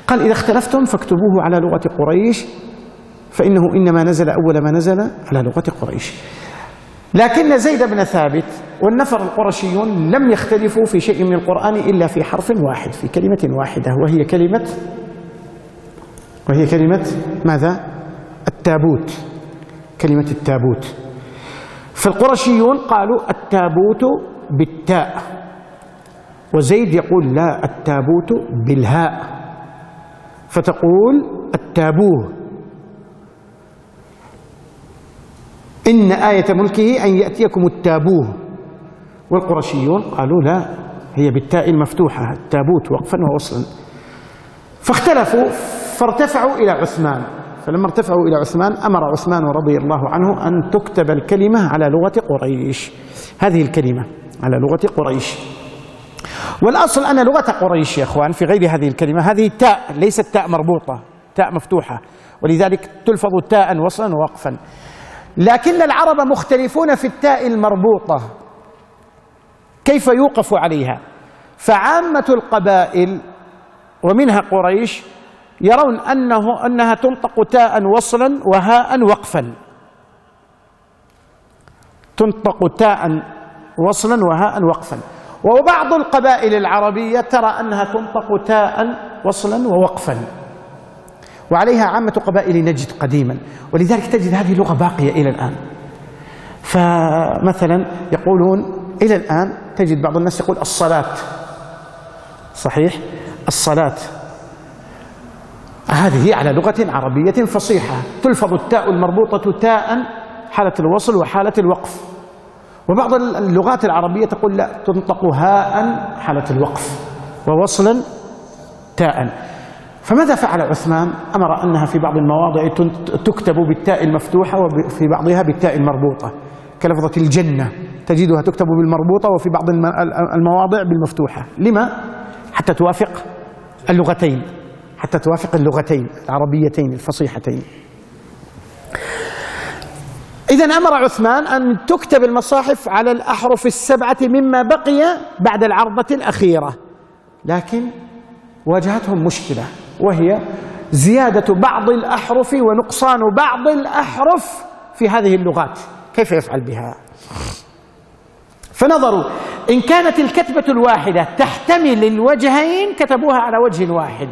قال: إذا اختلفتم فاكتبوه على لغة قريش، فإنه إنما نزل أول ما نزل على لغة قريش. لكن زيد بن ثابت والنفر القرشيون لم يختلفوا في شيء من القرآن إلا في حرف واحد، في كلمة واحدة، وهي كلمة ماذا؟ التابوت، كلمة التابوت. فالقرشيون قالوا التابوت بالتاء، وزيد يقول: لا، التابوت بالهاء، فتقول التابوه. إن آية ملكه أن يأتيكم التابوه. والقرشيون قالوا: لا، هي بالتاء المفتوحة، التابوت وقفا ووصلا. فاختلفوا فارتفعوا إلى عثمان. فلما ارتفعوا إلى عثمان أمر عثمان رضي الله عنه أن تكتب الكلمة على لغة قريش، هذه الكلمة على لغة قريش. والأصل أن لغة قريش يا أخوان في غير هذه الكلمة، هذه تاء ليست تاء مربوطة، تاء مفتوحة، ولذلك تلفظ تاء وصلا ووقفا. لكن العرب مختلفون في التاء المربوطة كيف يوقف عليها. فعامة القبائل ومنها قريش يرون أنها تنطق تاء وصلا وهاء وقفا، تنطق تاء وصلا وهاء وقفا. وبعض القبائل العربية ترى أنها تنطق تاء وصلا ووقفا، وعليها عامة قبائل نجد قديما، ولذلك تجد هذه اللغة باقية إلى الآن. فمثلا يقولون إلى الآن تجد بعض الناس يقول الصلاة، صحيح، الصلاة، هذه على لغة عربية فصيحة، تلفظ التاء المربوطة تاء حالة الوصل وحالة الوقف، وبعض اللغات العربية تقول لا، تنطق هاء حالة الوقف ووصلا تاء. فماذا فعل عثمان؟ أمر أنها في بعض المواضع تكتب بالتاء المفتوحة وفي بعضها بالتاء المربوطة، كلفظة الجنة تجدها تكتب بالمربوطة وفي بعض المواضع بالمفتوحة. لما؟ حتى توافق اللغتين، حتى توافق اللغتين العربيتين الفصيحتين. إذن أمر عثمان أن تكتب المصاحف على الأحرف السبعة مما بقي بعد العرضة الأخيرة، لكن واجهتهم مشكلة، وهي زيادة بعض الأحرف ونقصان بعض الأحرف في هذه اللغات، كيف يفعل بها؟ فنظروا إن كانت الكتبة الواحدة تحتمل الوجهين كتبوها على وجه واحد،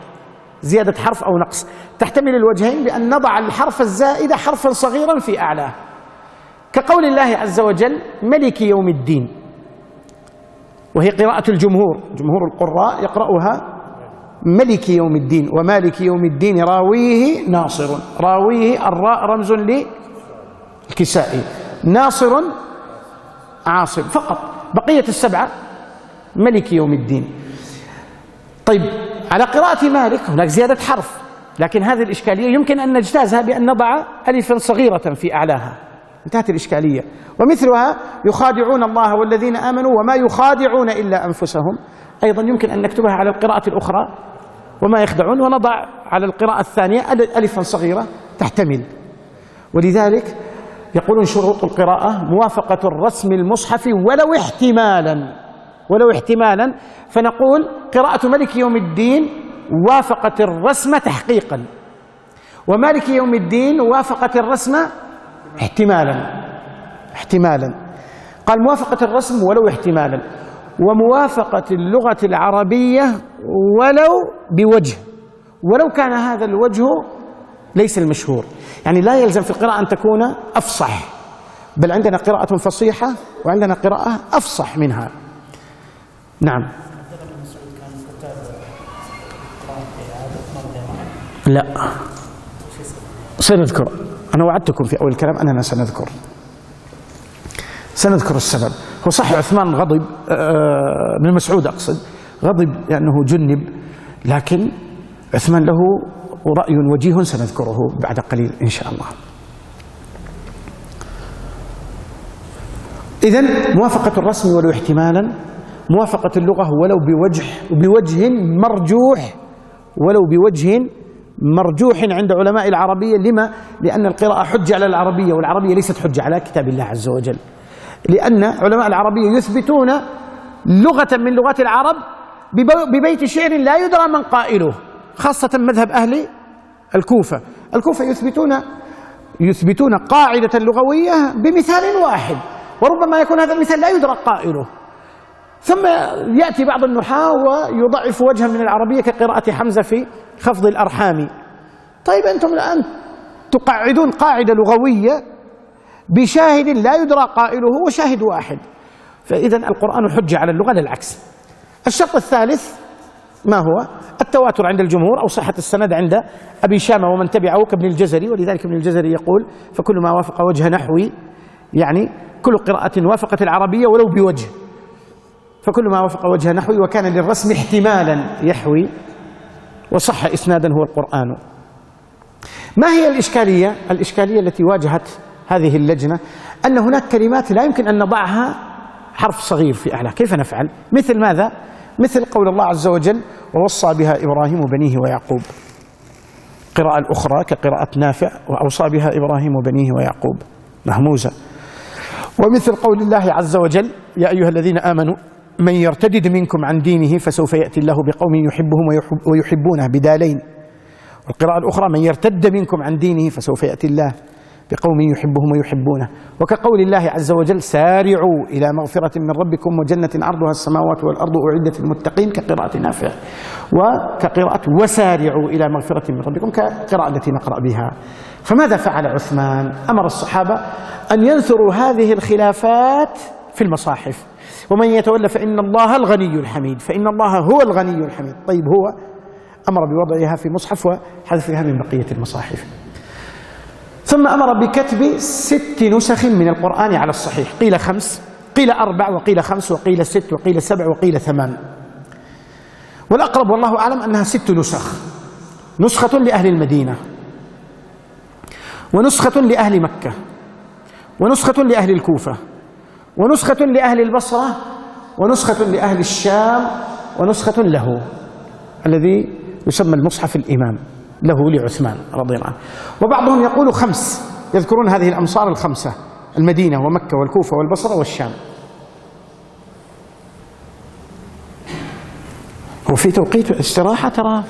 زيادة حرف أو نقص تحتمل الوجهين بأن نضع الحرف الزائد حرفا صغيرا في أعلاه، كقول الله عز وجل ملك يوم الدين، وهي قراءة الجمهور، جمهور القراء يقرأها ملك يوم الدين، ومالك يوم الدين راويه ناصر، راويه الراء رمز للكسائي، ناصر عاصم فقط، بقية السبعة ملك يوم الدين. طيب على قراءة مالك هناك زيادة حرف، لكن هذه الإشكالية يمكن أن نجتازها بأن نضع ألفا صغيرة في أعلاها، انتهت الإشكالية. ومثلها يخادعون الله والذين آمنوا وما يخادعون إلا أنفسهم، أيضا يمكن أن نكتبها على القراءة الأخرى وما يخدعون، ونضع على القراءة الثانية ألفا صغيرة تحتمل. ولذلك يقولون شروط القراءة موافقة الرسم المصحف ولو احتمالا، ولو احتمالا، فنقول قراءة ملك يوم الدين وافقت الرسم تحقيقا، ومالك يوم الدين وافقت الرسم احتمالا. قال موافقة الرسم ولو احتمالا، وموافقة اللغة العربية ولو بوجه، ولو كان هذا الوجه ليس المشهور، يعني لا يلزم في القراءة أن تكون أفصح، بل عندنا قراءة فصيحة وعندنا قراءة أفصح منها. نعم. لا سنذكر، أنا وعدتكم في أول الكلام أننا سنذكر السبب. هو صح عثمان غضب، ابن مسعود أقصد غضب لأنه جنب، لكن عثمان له رأي وجيه سنذكره بعد قليل إن شاء الله. إذن موافقة الرسم ولو احتمالا، موافقة اللغة ولو بوجه مرجوح، ولو بوجه مرجوح عند علماء العربية. لما؟ لأن القراءة حجة على العربية، والعربية ليست حجة على كتاب الله عز وجل، لأن علماء العربية يثبتون لغة من لغات العرب ببيت شعر لا يدرى من قائله، خاصة مذهب أهل الكوفة يثبتون قاعدة لغوية بمثال واحد، وربما يكون هذا المثال لا يدرى قائله، ثم يأتي بعض النحاة ويضعف وجها من العربية كقراءة حمزة في خفض الأرحام. طيب أنتم الآن تقعدون قاعدة لغوية بشاهد لا يدرى قائله وشاهد واحد، فإذا القرآن حجة على اللغة للعكس. الشرط الثالث ما هو؟ التواتر عند الجمهور أو صحة السند عند أبي شامة ومن تبعه كابن الجزري، ولذلك ابن الجزري يقول فكل ما وافق وجه نحوي، يعني كل قراءة وافقت العربية ولو بوجه، فكل ما وافق وجه نحوي وكان للرسم احتمالا يحوي وصح إسنادا هو القرآن. ما هي الإشكالية؟ الإشكالية التي واجهت هذه اللجنة أن هناك كلمات لا يمكن أن نضعها حرف صغير في أعلى، كيف نفعل؟ مثل ماذا؟ مثل قول الله عز وجل ووصى بها إبراهيم بنيه ويعقوب، قراءة الأخرى كقراءة نافع وأوصى بها إبراهيم بنيه ويعقوب مهموزة. ومثل قول الله عز وجل يا أيها الذين آمنوا من يرتدد منكم عن دينه فسوف يأتي الله بقوم يحبهم ويحبونه بدالين، والقراءة الأخرى من يرتد منكم عن دينه فسوف يأتي الله بقوم يحبهم ويحبونه. وكقول الله عز وجل سارعوا إلى مغفرة من ربكم وجنة عرضها السماوات والأرض أعدت للمتقين كقراءة نافع، وكقراءة وسارعوا إلى مغفرة من ربكم كقراءة التي نقرأ بها. فماذا فعل عثمان؟ أمر الصحابة أن ينثروا هذه الخلافات في المصاحف، ومن يتولى فإن الله الغني الحميد، فإن الله هو الغني الحميد. طيب هو أمر بوضعها في مصحف وحذفها من بقية المصاحف. ثم أمر بكتب 6 نسخ من القرآن على الصحيح، قيل 5، قيل 4، وقيل 5، وقيل 6، وقيل 7، وقيل 8. والأقرب والله أعلم أنها 6 نسخ، نسخة لأهل المدينة، ونسخة لأهل مكة، ونسخة لأهل الكوفة، ونسخة لأهل البصرة، ونسخة لأهل الشام، ونسخة له الذي يسمى المصحف الإمام له لعثمان رضي الله عنه. وبعضهم يقول 5، يذكرون هذه الأمصار ال5: المدينة ومكة والكوفة والبصرة والشام. وفي توقيت استراحة؟ ترى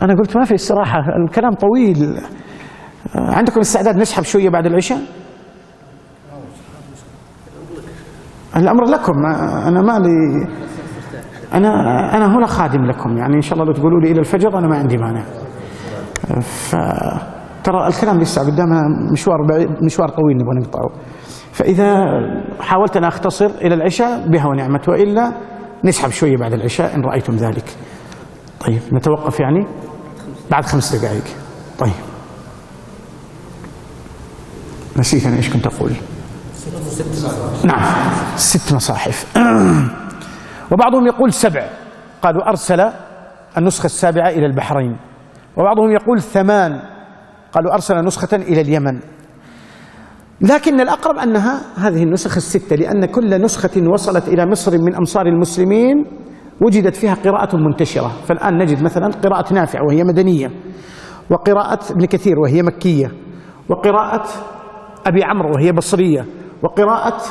أنا قلت ما في استراحة، الكلام طويل. عندكم استعداد نسحب شوية بعد العشاء؟ الأمر لكم، أنا ما لي، أنا هنا خادم لكم، يعني إن شاء الله لو تقولوا لي إلى الفجر أنا ما عندي مانع. فترى الكلام لسه قدامنا مشوار طويل نبغى نقطعه، فإذا حاولت أنا أختصر إلى العشاء بها ونعمت، وإلا نسحب شوية بعد العشاء إن رأيتم ذلك. طيب نتوقف يعني بعد 5 دقائق. طيب نسيت أنا إيش كنت أقول. 6 نعم 6 مصاحف. وبعضهم يقول 7، قالوا أرسل النسخة 7 إلى البحرين. وبعضهم يقول 8، قالوا أرسل نسخة إلى اليمن. لكن الأقرب أنها هذه النسخ 6، لأن كل نسخة وصلت إلى مصر من أمصار المسلمين وجدت فيها قراءة منتشرة. فالآن نجد مثلا قراءة نافع وهي مدنية، وقراءة ابن كثير وهي مكية، وقراءة أبي عمرو وهي بصرية، وقراءة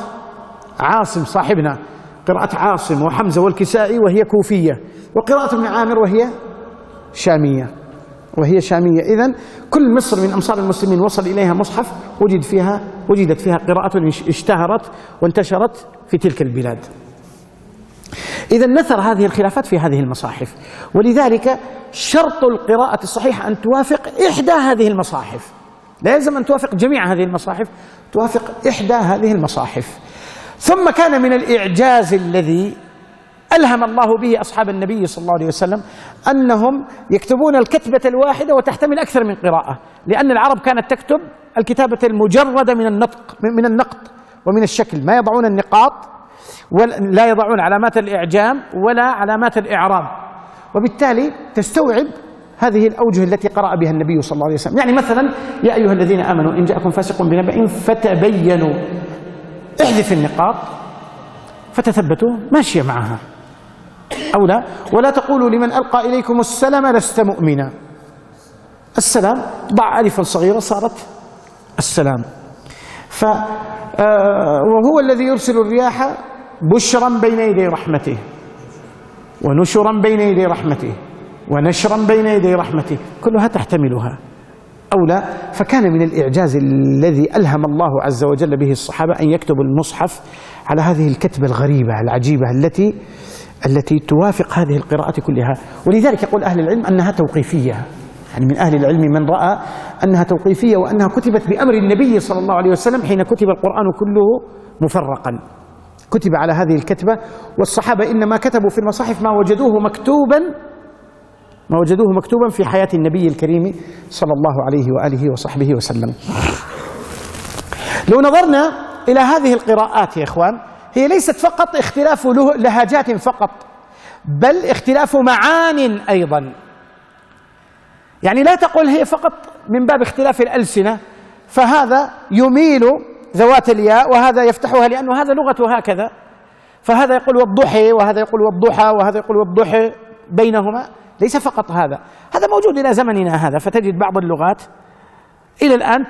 عاصم صاحبنا قراءة عاصم وحمزة والكسائي وهي كوفية، وقراءة ابن عامر وهي شامية. إذن كل مصر من أمصار المسلمين وصل إليها مصحف وجدت فيها قراءة اشتهرت وانتشرت في تلك البلاد. إذن نثر هذه الخلافات في هذه المصاحف، ولذلك شرط القراءة الصحيحة أن توافق إحدى هذه المصاحف، لا يلزم أن توافق جميع هذه المصاحف، توافق إحدى هذه المصاحف. ثم كان من الإعجاز الذي ألهم الله به أصحاب النبي صلى الله عليه وسلم أنهم يكتبون الكتبة الواحدة وتحتمل أكثر من قراءة، لأن العرب كانت تكتب الكتابة المجردة من النقط ومن الشكل، ما يضعون النقاط ولا يضعون علامات الإعجام ولا علامات الإعراب، وبالتالي تستوعب هذه الأوجه التي قرأ بها النبي صلى الله عليه وسلم. يعني مثلا يا أيها الذين آمنوا إن جاءكم فاسق بنبأ فتبينوا، احذف النقاط فتثبتوا، ماشية معها أو لا. ولا تقولوا لمن ألقى إليكم السلام لست مؤمنا، السلام ضع ألفا صغيرة صارت السلام. وهو الذي يرسل الرياح بشرا بين يدي رحمته ونشرا بين يدي رحمته ونشرا بين يدي رحمته، كلها تحتملها أو لا. فكان من الإعجاز الذي ألهم الله عز وجل به الصحابة أن يكتبوا المصحف على هذه الكتبة الغريبة العجيبة التي توافق هذه القراءات كلها. ولذلك يقول أهل العلم أنها توقيفية، يعني من أهل العلم من رأى أنها توقيفية وأنها كتبت بأمر النبي صلى الله عليه وسلم حين كتب القرآن كله مفرقا، كتب على هذه الكتبة. والصحابة إنما كتبوا في المصاحف ما وجدوه مكتوبا في حياة النبي الكريم صلى الله عليه وآله وصحبه وسلم. لو نظرنا إلى هذه القراءات يا إخوان، هي ليست فقط اختلاف لهجات فقط، بل اختلاف معان أيضا. يعني لا تقول هي فقط من باب اختلاف الألسنة، فهذا يميل ذوات الياء وهذا يفتحها لأنه هذا لغته هكذا، فهذا يقول والضحى وهذا يقول والضحى وهذا يقول والضحى بينهما. ليس فقط هذا موجود إلى زمننا هذا. فتجد بعض اللغات إلى الآن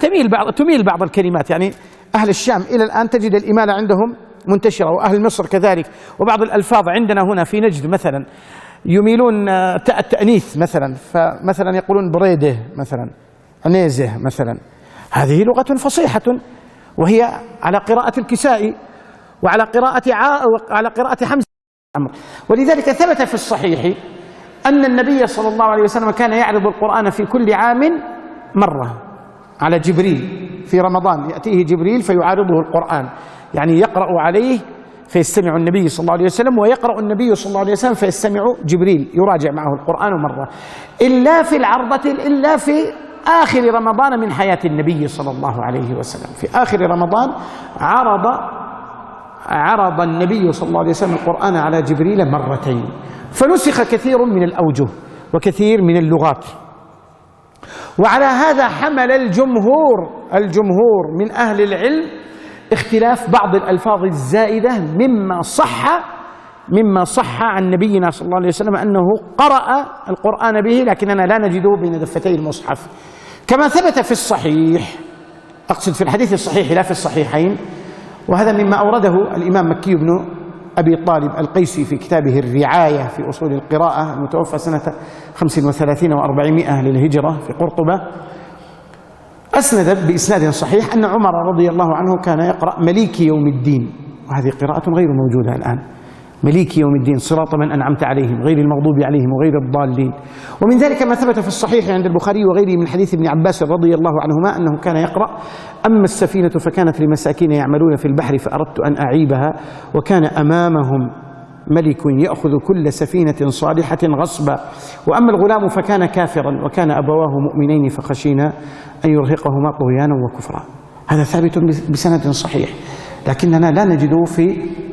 تميل بعض الكلمات، يعني أهل الشام إلى الآن تجد الإمالة عندهم منتشرة، وأهل مصر كذلك. وبعض الألفاظ عندنا هنا في نجد مثلا يميلون التأنيث مثلا، فمثلا يقولون بريدة مثلا، عنيزة مثلا. هذه لغة فصيحة وهي على قراءة الكسائي وعلى قراءة حمزة. ولذلك ثبت في الصحيح أن النبي صلى الله عليه وسلم كان يعرض القرآن في كل عام مرة على جبريل. في رمضان يأتيه جبريل فيعارضه القرآن، يعني يقرأ عليه فيستمع النبي صلى الله عليه وسلم، ويقرأ النبي صلى الله عليه وسلم فيستمع جبريل يراجع معه القرآن مرة، إلا في آخر رمضان من حياة النبي صلى الله عليه وسلم. في آخر رمضان عرض النبي صلى الله عليه وسلم القرآن على جبريل مرتين، فنسخ كثير من الأوجه وكثير من اللغات. وعلى هذا حمل الجمهور من أهل العلم اختلاف بعض الألفاظ الزائدة مما صح عن نبينا صلى الله عليه وسلم أنه قرأ القرآن به، لكننا لا نجده بين دفتي المصحف، كما ثبت في الصحيح، أقصد في الحديث الصحيح لا في الصحيحين. وهذا مما أورده الإمام مكي بن أبي طالب القيسي في كتابه الرعاية في أصول القراءة، المتوفى سنة 35 و400 للهجرة في قرطبة، أسند بإسناد صحيح أن عمر رضي الله عنه كان يقرأ مليك يوم الدين، وهذه قراءة غير موجودة الآن، مليك يوم الدين صراط من أنعمت عليهم غير المغضوب عليهم وغير الضالين. ومن ذلك ما ثبت في الصحيح عند البخاري وغيره من حديث ابن عباس رضي الله عنهما أنه كان يقرأ: أما السفينة فكانت لمساكين يعملون في البحر فأردت أن أعيبها وكان أمامهم ملك يأخذ كل سفينة صالحة غصبا، وأما الغلام فكان كافرا وكان أبواه مؤمنين فخشينا أن يرهقهما طغيانا وكفرا. هذا ثابت بسند صحيح، لكننا لا نجده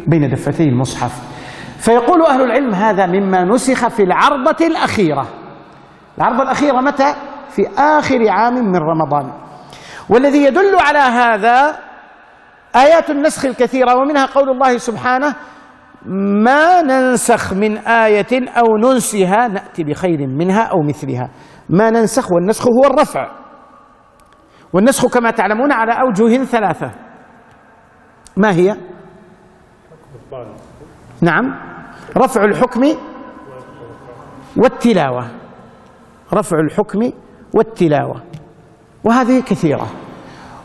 بين دفتي المصحف. فيقول أهل العلم هذا مما نسخ في العرضة الأخيرة. العرضة الأخيرة متى؟ في آخر عام من رمضان. والذي يدل على هذا آيات النسخ الكثيرة، ومنها قول الله سبحانه: ما ننسخ من آية أو ننسها نأتي بخير منها أو مثلها. ما ننسخ، والنسخ هو الرفع، والنسخ كما تعلمون على أوجه ثلاثة. ما هي؟ نعم، رفع الحكم والتلاوة، رفع الحكم والتلاوة، وهذه كثيرة.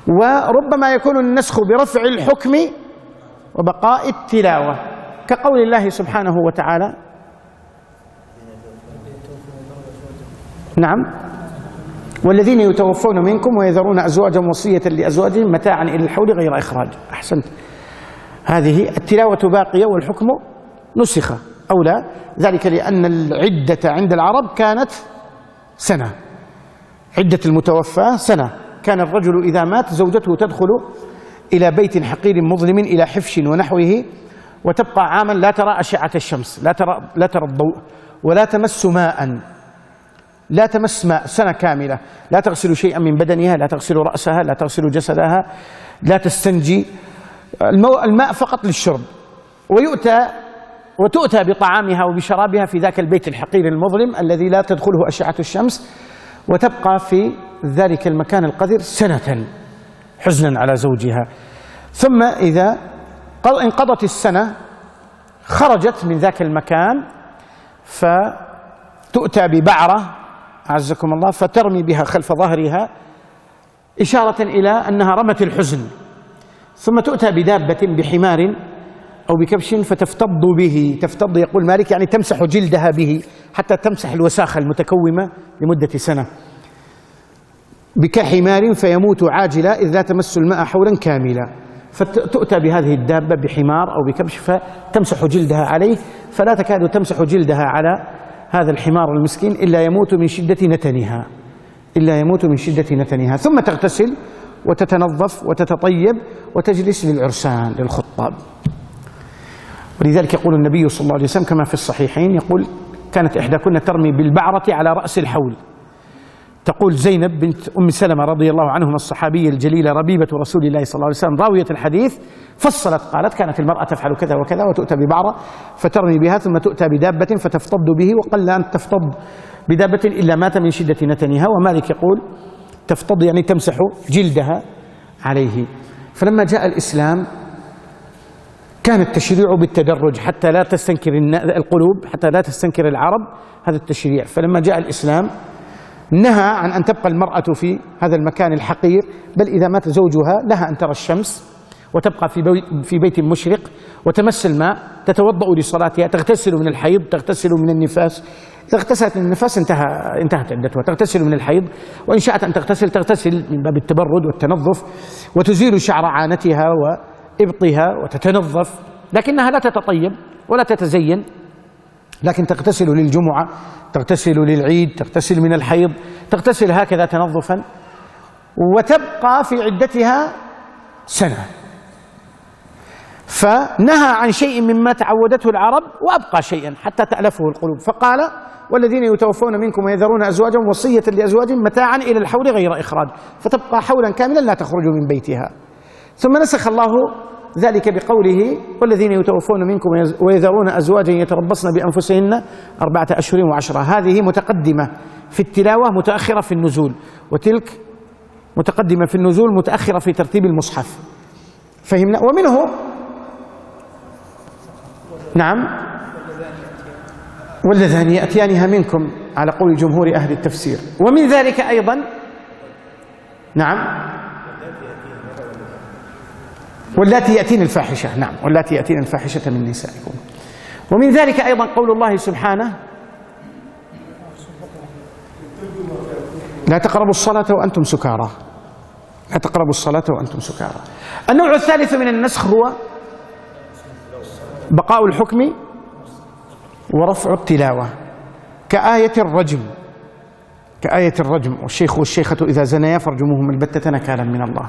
وربما يكون النسخ برفع الحكم وبقاء التلاوة، كقول الله سبحانه وتعالى: نعم، والذين يتوفون منكم ويذرون أزواجا وصية لأزواجهم متاعا إلى الحول غير إخراج. أحسنت، هذه التلاوة باقية والحكم نسخ أو لا، ذلك لأن العدة عند العرب كانت سنة، عدة المتوفى سنة. كان الرجل إذا مات زوجته تدخل إلى بيت حقير مظلم إلى حفش ونحوه، وتبقى عاما لا ترى أشعة الشمس، لا ترى الضوء، ولا تمس ماء، لا تمس ماء سنة كاملة، لا تغسل شيئا من بدنها، لا تغسل رأسها، لا تغسل جسدها، لا تستنجي، الماء فقط للشرب، وتؤتى بطعامها وبشرابها في ذاك البيت الحقير المظلم الذي لا تدخله أشعة الشمس، وتبقى في ذلك المكان القذر سنة حزنا على زوجها. ثم إذا انقضت السنة خرجت من ذاك المكان فتؤتى ببعرة أعزكم الله، فترمي بها خلف ظهرها إشارة إلى أنها رمت الحزن. ثم تؤتى بدابة بحمار أو بكبش فتفتض به، تفتض يقول مالك يعني تمسح جلدها به حتى تمسح الوساخة المتكومة لمدة سنة. بكحمار فيموت عاجلا إذ لا تمس الماء حولا كاملا. فتؤتى بهذه الدابة بحمار أو بكبش فتمسح جلدها عليه، فلا تكاد تمسح جلدها على هذا الحمار المسكين إلا يموت من شدة نتنها، ثم تغتسل وتتنظف وتتطيب وتجلس للعرسان للخطاب. ولذلك يقول النبي صلى الله عليه وسلم كما في الصحيحين، يقول: كانت إحداكن ترمي بالبعرة على رأس الحول. تقول زينب بنت أم سلمة رضي الله عنهما الصحابية الجليلة ربيبة رسول الله صلى الله عليه وسلم راوية الحديث، فصلت قالت: كانت المرأة تفعل كذا وكذا، وتؤتى ببعرة فترمي بها، ثم تؤتى بدابة فتفتض به، وقل أن تفتض بدابة إلا مات من شدة نتنها. ومالك يقول تفتض يعني تمسح جلدها عليه. فلما جاء الإسلام كان التشريع بالتدرج حتى لا تستنكر القلوب، حتى لا تستنكر العرب هذا التشريع. فلما جاء الإسلام نهى عن أن تبقى المرأة في هذا المكان الحقير، بل إذا مات زوجها لها أن ترى الشمس وتبقى في بيت مشرق وتمس الماء، تتوضأ لصلاتها، تغتسل من الحيض، تغتسل من النفاس. إذا اغتسلت من النفاس انتهت عدتها، تغتسل من الحيض، وإن شاءت أن تغتسل من باب التبرد والتنظف، وتزيل شعر عانتها وإبطها وتتنظف لكنها لا تتطيب ولا تتزين، لكن تغتسل للجمعة، تغتسل للعيد، تغتسل من الحيض، تغتسل هكذا تنظفا، وتبقى في عدتها سنة. فنهى عن شيء مما تعودته العرب وأبقى شيئا حتى تألفه القلوب، فقال: والذين يتوفون منكم ويذرون أزواجا وصية لأزواجهم متاعا إلى الحول غير إخراج، فتبقى حولا كاملا لا تخرج من بيتها. ثم نسخ الله ذلك بقوله: والذين يتوفون منكم ويذرون أزواجا يتربصن بأنفسهن 4 أشهر و10. هذه متقدمة في التلاوة متأخرة في النزول، وتلك متقدمة في النزول متأخرة في ترتيب المصحف. فهمنا؟ ومنه نعم واللذان يأتيانها منكم على قول جمهور أهل التفسير. ومن ذلك أيضا نعم واللاتي يأتين الفاحشة، نعم واللاتي يأتين الفاحشة من نسائكم. ومن ذلك أيضا قول الله سبحانه: لا تقربوا الصلاة وأنتم سكارى، لا تقربوا الصلاة وأنتم سكارى. النوع الثالث من النسخ هو بقاء الحكم ورفع التلاوة، كآية الرجم، كآية الرجم: والشيخ والشيخة إذا زنيا فارجموهما البتة نكالا من الله.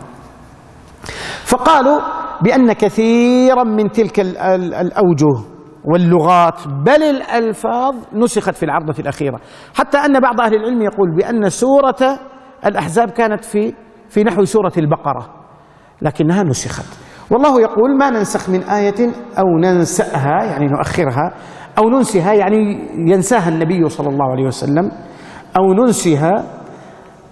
فقالوا بأن كثيرا من تلك الأوجه واللغات بل الألفاظ نسخت في العرضة الأخيرة، حتى أن بعض أهل العلم يقول بأن سورة الأحزاب كانت في نحو سورة البقرة لكنها نسخت. والله يقول: ما ننسخ من آية أو ننسأها يعني نؤخرها، أو ننسها يعني ينساها النبي صلى الله عليه وسلم، أو ننسها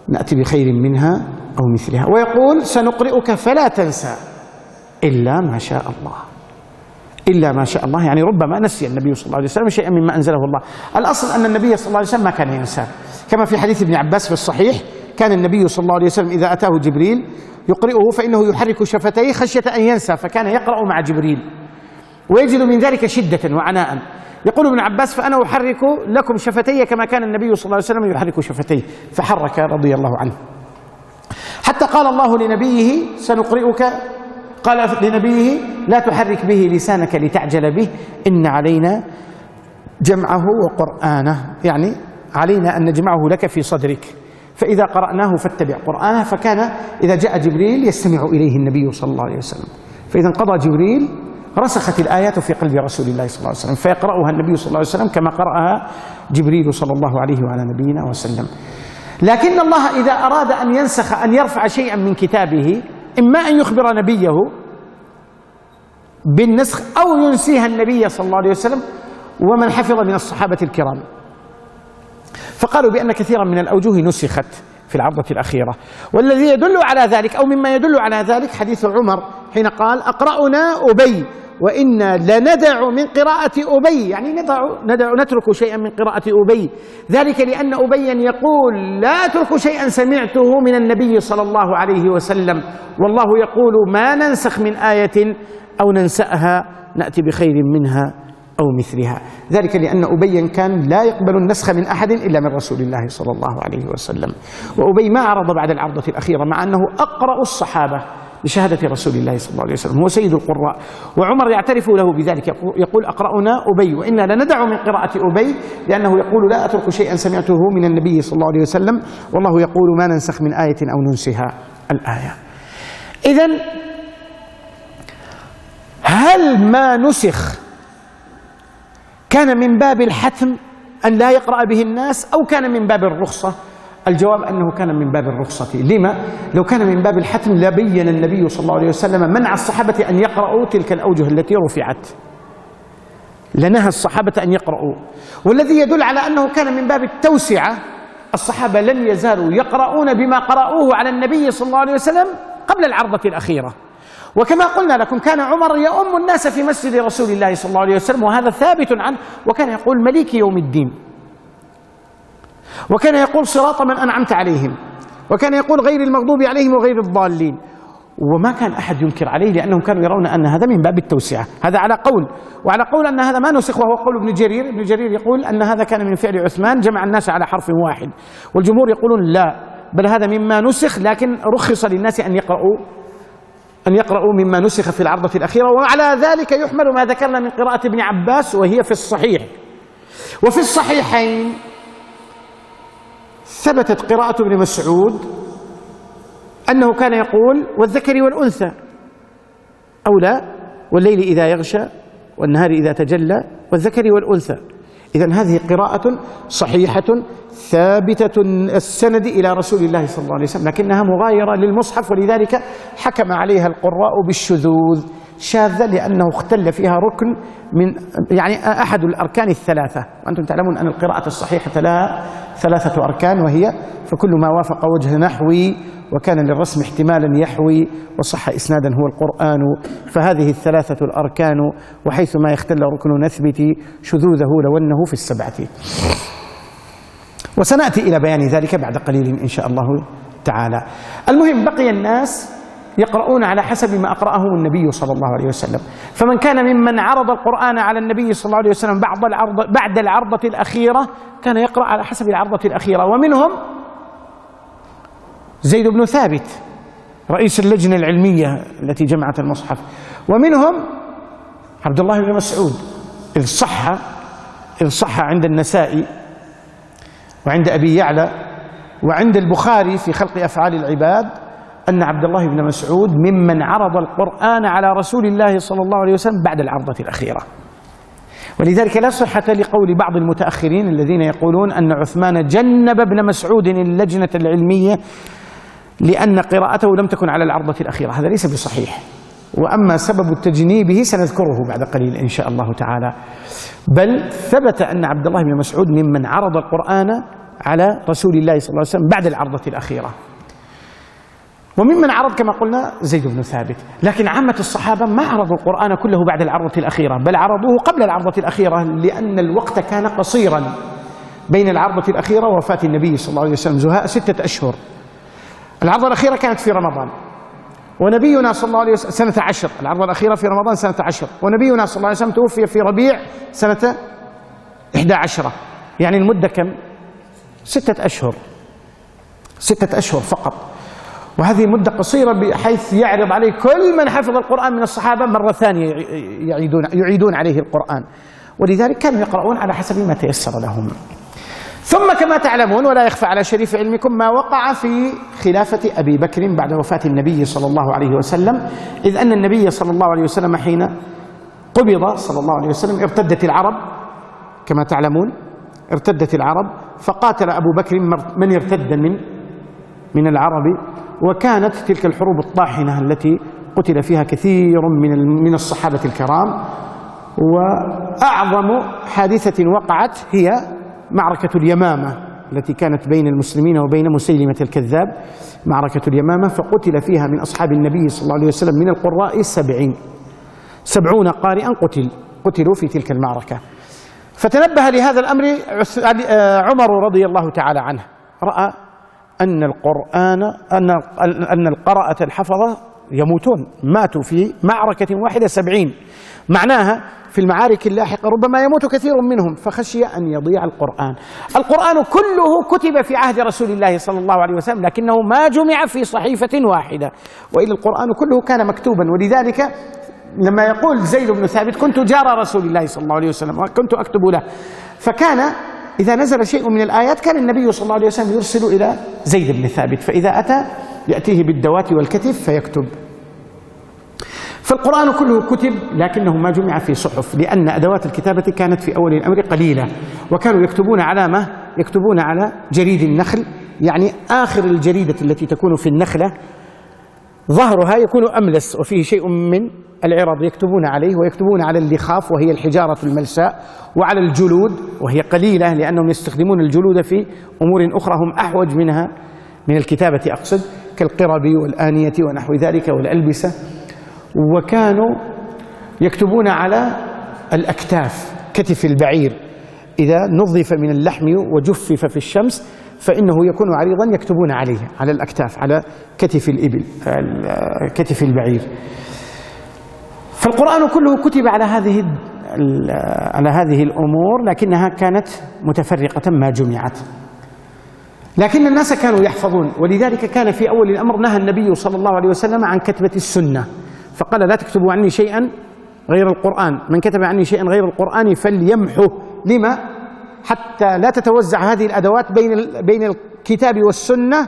نأتي بخير منها أو مثلها. ويقول: سنقرئك فلا تنسى إلا ما شاء الله، إلا ما شاء الله يعني ربما نسي النبي صلى الله عليه وسلم شيئا مما أنزله الله. الأصل أن النبي صلى الله عليه وسلم ما كان ينسى، كما في حديث ابن عباس في الصحيح: كان النبي صلى الله عليه وسلم إذا أتاه جبريل يقرئه فإنه يحرك شفتيه خشية أن ينسى، فكان يقرأ مع جبريل ويجد من ذلك شدة وعناء. يقول ابن عباس: فأنا أحرك لكم شفتي كما كان النبي صلى الله عليه وسلم يحرك شفتيه، فحرك رضي الله عنه. حتى قال الله لنبيه: سنقرئك، قال لنبيه: لا تحرك به لسانك لتعجل به، إن علينا جمعه وقرآنه، يعني علينا أن نجمعه لك في صدرك، فإذا قرأناه فاتبع قرآنه. فكان إذا جاء جبريل يستمع إليه النبي صلى الله عليه وسلم، فإذا انقضى جبريل رسخت الآيات في قلب رسول الله صلى الله عليه وسلم، فيقرأها النبي صلى الله عليه وسلم كما قرأها جبريل صلى الله عليه وعلى نبينا وسلم. لكن الله إذا أراد أن ينسخ، أن يرفع شيئا من كتابه، إما أن يخبر نبيه بالنسخ أو ينسيها النبي صلى الله عليه وسلم ومن حفظ من الصحابة الكرام. فقالوا بأن كثيرا من الأوجه نسخت في العرضة الأخيرة. والذي يدل على ذلك أو مما يدل على ذلك حديث عمر حين قال: أقرأنا أبي وإنا لندع من قراءة أبي، يعني نترك شيئا من قراءة أبي، ذلك لأن أبيا يقول: لا أترك شيئا سمعته من النبي صلى الله عليه وسلم، والله يقول: ما ننسخ من آية أو ننسأها نأتي بخير منها أو مثلها. ذلك لأن أبيا كان لا يقبل النسخ من أحد إلا من رسول الله صلى الله عليه وسلم. وأبي ما عرض بعد العرضة الأخيرة، مع أنه أقرأ الصحابة بشهادة رسول الله صلى الله عليه وسلم، هو سيد القراء، وعمر يعترف له بذلك، يقول: أقرأنا أبي وإنا لندع من قراءة أبي، لأنه يقول: لا أترك شيئا سمعته من النبي صلى الله عليه وسلم، والله يقول: ما ننسخ من آية أو ننسها الآية. إذن هل ما نسخ كان من باب الحتم أن لا يقرأ به الناس أو كان من باب الرخصة؟ الجواب أنه كان من باب الرخصة. لما؟ لو كان من باب الحتم لبين النبي صلى الله عليه وسلم منع الصحابة أن يقرأوا تلك الأوجه التي رفعت، لنهى الصحابة أن يقرأوا. والذي يدل على أنه كان من باب التوسعة، الصحابة لم يزالوا يقرؤون بما قرأوه على النبي صلى الله عليه وسلم قبل العرضة الأخيرة. وكما قلنا لكم كان عمر يؤم الناس في مسجد رسول الله صلى الله عليه وسلم، وهذا ثابت عنه، وكان يقول: مليك يوم الدين، وكان يقول: صراط من أنعمت عليهم، وكان يقول: غير المغضوب عليهم وغير الضالين. وما كان أحد ينكر عليه، لأنهم كانوا يرون أن هذا من باب التوسعة. هذا على قول، وعلى قول أن هذا ما نسخ، وهو قول ابن جرير. ابن جرير يقول أن هذا كان من فعل عثمان، جمع الناس على حرف واحد، والجمهور يقولون لا، بل هذا مما نسخ، لكن رخص للناس أن يقرأوا أن يقرأوا مما نسخ في العرضة الأخيرة. وعلى ذلك يحمل ما ذكرنا من قراءة ابن عباس وهي في الصحيح. وفي الصحيحين ثبتت قراءة ابن مسعود أنه كان يقول والذكر والأنثى أو لا والليل إذا يغشى والنهار إذا تجلى والذكر والأنثى. إذن هذه قراءة صحيحة ثابتة السند إلى رسول الله صلى الله عليه وسلم، لكنها مغايرة للمصحف، ولذلك حكم عليها القراء بالشذوذ، شاذة لأنه اختل فيها ركن من أحد الأركان الثلاثة. وأنتم تعلمون أن القراءة الصحيحة لها 3 أركان، وهي فكل ما وافق وجه نحوي وكان للرسم احتمالا يحوي وصح إسنادا هو القرآن. فهذه 3 الأركان، وحيث ما يختل ركن نثبت شذوذه لو أنه في 7. وسنأتي إلى بيان ذلك بعد قليل إن شاء الله تعالى. المهم بقي الناس يقرؤون على حسب ما أقرأهم النبي صلى الله عليه وسلم. فمن كان ممن عرض القرآن على النبي صلى الله عليه وسلم بعد العرضة الأخيرة كان يقرأ على حسب العرضة الأخيرة، ومنهم زيد بن ثابت رئيس اللجنة العلمية التي جمعت المصحف، ومنهم عبد الله بن مسعود إذ صح عند النسائي وعند أبي يعلى وعند البخاري في خلق أفعال العباد أن عبد الله بن مسعود ممن عرض القرآن على رسول الله صلى الله عليه وسلم بعد العرضة الأخيرة. ولذلك لا صحة لقول بعض المتأخرين الذين يقولون أن عثمان جنب ابن مسعود اللجنة العلمية لأن قراءته لم تكن على العرضة الأخيرة. هذا ليس بصحيح، وأما سبب تجنيبه سنذكره بعد قليل إن شاء الله تعالى. بل ثبت أن عبد الله بن مسعود ممن عرض القرآن على رسول الله صلى الله عليه وسلم بعد العرضة الأخيرة. وممن عرض كما قلنا زيد بن ثابت. لكن عامة الصحابة ما عرضوا القرآن كله بعد العرضة الأخيرة، بل عرضوه قبل العرضة الأخيرة، لأن الوقت كان قصيرا بين العرضة الأخيرة ووفاة النبي صلى الله عليه وسلم، زهاء 6 أشهر. العرضة الأخيرة كانت في رمضان، ونبينا صلى الله عليه وسلم سنة 10. العرضة الأخيرة في رمضان سنة 10، ونبينا صلى الله عليه وسلم توفي في ربيع سنة 11. يعني المدة كم؟ 6 أشهر. 6 أشهر فقط. وهذه مدة قصيرة بحيث يعرض عليه كل من حفظ القرآن من الصحابة مرة ثانية يعيدون عليه القرآن، ولذلك كانوا يقرؤون على حسب ما تيسر لهم. ثم كما تعلمون ولا يخفى على شريف علمكم ما وقع في خلافة أبي بكر بعد وفاة النبي صلى الله عليه وسلم، إذ أن النبي صلى الله عليه وسلم حين قبض صلى الله عليه وسلم ارتدت العرب كما تعلمون، ارتدت العرب، فقاتل أبو بكر من ارتد من العرب. وكانت تلك الحروب الطاحنة التي قتل فيها كثير من الصحابة الكرام. وأعظم حادثة وقعت هي معركة اليمامة التي كانت بين المسلمين وبين مسيلمة الكذاب، معركة اليمامة، فقتل فيها من أصحاب النبي صلى الله عليه وسلم من القراء 70 قارئا قتلوا في تلك المعركة. فتنبه لهذا الأمر عمر رضي الله تعالى عنه، رأى أن القراءة الحفظة يموتون، ماتوا في معركة واحدة 70، معناها في المعارك اللاحقة ربما يموت كثير منهم، فخشي أن يضيع القرآن. القرآن كله كتب في عهد رسول الله صلى الله عليه وسلم، لكنه ما جمع في صحيفة واحدة، وإلا القرآن كله كان مكتوبا. ولذلك لما يقول زيد بن ثابت كنت جار رسول الله صلى الله عليه وسلم وكنت أكتب له، فكان إذا نزل شيء من الآيات كان النبي صلى الله عليه وسلم يرسل إلى زيد بن ثابت، فإذا أتى يأتيه بالدوات والكتف فيكتب. فالقرآن كله كتب لكنه ما جمع في صحف، لأن أدوات الكتابة كانت في أول الأمر قليلة، وكانوا يكتبون على ما؟ يكتبون على جريد النخل، يعني آخر الجريدة التي تكون في النخلة ظهرها يكون أملس وفيه شيء من العرض يكتبون عليه، ويكتبون على اللخاف وهي الحجارة الملساء، وعلى الجلود وهي قليلة لأنهم يستخدمون الجلود في أمور أخرى هم أحوج منها من الكتابة أقصد، كالقرب والآنية ونحو ذلك والألبسة. وكانوا يكتبون على الأكتاف، كتف البعير إذا نظف من اللحم وجفف في الشمس فإنه يكون عريضا، يكتبون عليه على الأكتاف، على كتف الإبل، كتف البعير. فالقرآن كله كتب على هذه الأمور، لكنها كانت متفرقة ما جمعت. لكن الناس كانوا يحفظون، ولذلك كان في أول الأمر نهى النبي صلى الله عليه وسلم عن كتبة السنة، فقال لا تكتبوا عني شيئا غير القرآن، من كتب عني شيئا غير القرآن فليمحه. لما؟ حتى لا تتوزع هذه الأدوات بين الكتاب والسنة،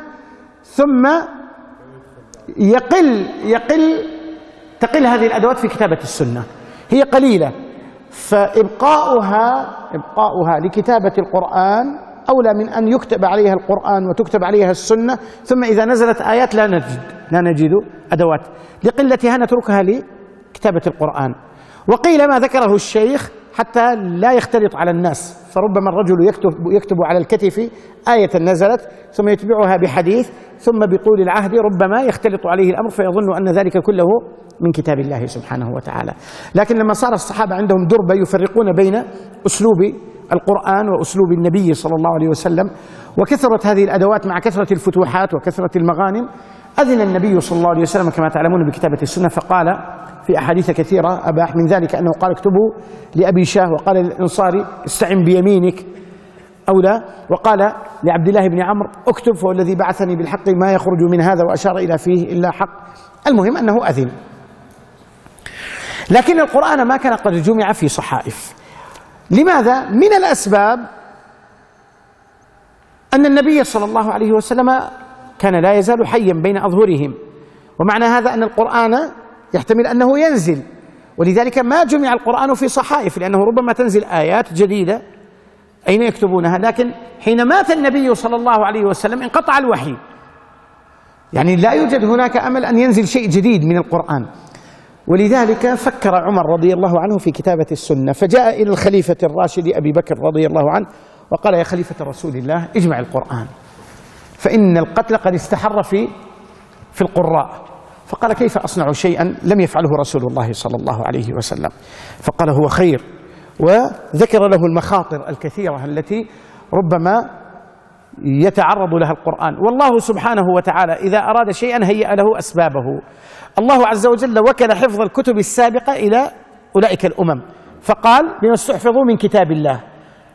ثم تقل هذه الأدوات في كتابة السنة، هي قليلة، فإبقاؤها لكتابة القرآن أولى من أن يكتب عليها القرآن وتكتب عليها السنة، ثم إذا نزلت آيات لا نجد أدوات، لقلتها نتركها لكتابة القرآن. وقيل ما ذكره الشيخ حتى لا يختلط على الناس، فربما الرجل يكتب على الكتف آية نزلت ثم يتبعها بحديث، ثم بطول العهد ربما يختلط عليه الأمر فيظن أن ذلك كله من كتاب الله سبحانه وتعالى. لكن لما صار الصحابة عندهم دربة يفرقون بين أسلوب القرآن وأسلوب النبي صلى الله عليه وسلم، وكثرت هذه الأدوات مع كثرة الفتوحات وكثرة المغانم، أذن النبي صلى الله عليه وسلم كما تعلمون بكتابة السنة، فقال في أحاديث كثيرة أباح من ذلك أنه قال اكتبوا لأبي شاه، وقال للأنصاري استعن بيمينك أو لا، وقال لعبد الله بن عمرو اكتب فوالذي بعثني بالحق ما يخرج من هذا وأشار إلى فيه إلا حق. المهم أنه أذن. لكن القرآن ما كان قد جمع في صحائف. لماذا؟ من الأسباب أن النبي صلى الله عليه وسلم كان لا يزال حيا بين أظهرهم، ومعنى هذا أن القرآن يحتمل أنه ينزل، ولذلك ما جمع القرآن في صحائف، لأنه ربما تنزل آيات جديدة أين يكتبونها؟ لكن حين مات النبي صلى الله عليه وسلم انقطع الوحي، يعني لا يوجد هناك أمل أن ينزل شيء جديد من القرآن. ولذلك فكر عمر رضي الله عنه في كتابة السنة، فجاء إلى الخليفة الراشد أبي بكر رضي الله عنه وقال يا خليفة رسول الله اجمع القرآن، فإن القتل قد استحر في القراء. فقال كيف أصنع شيئا لم يفعله رسول الله صلى الله عليه وسلم؟ فقال هو خير، وذكر له المخاطر الكثيرة التي ربما يتعرض لها القرآن. والله سبحانه وتعالى إذا أراد شيئا هيأ له أسبابه. الله عز وجل وكل حفظ الكتب السابقة إلى أولئك الأمم، فقال بما استحفظوا من كتاب الله،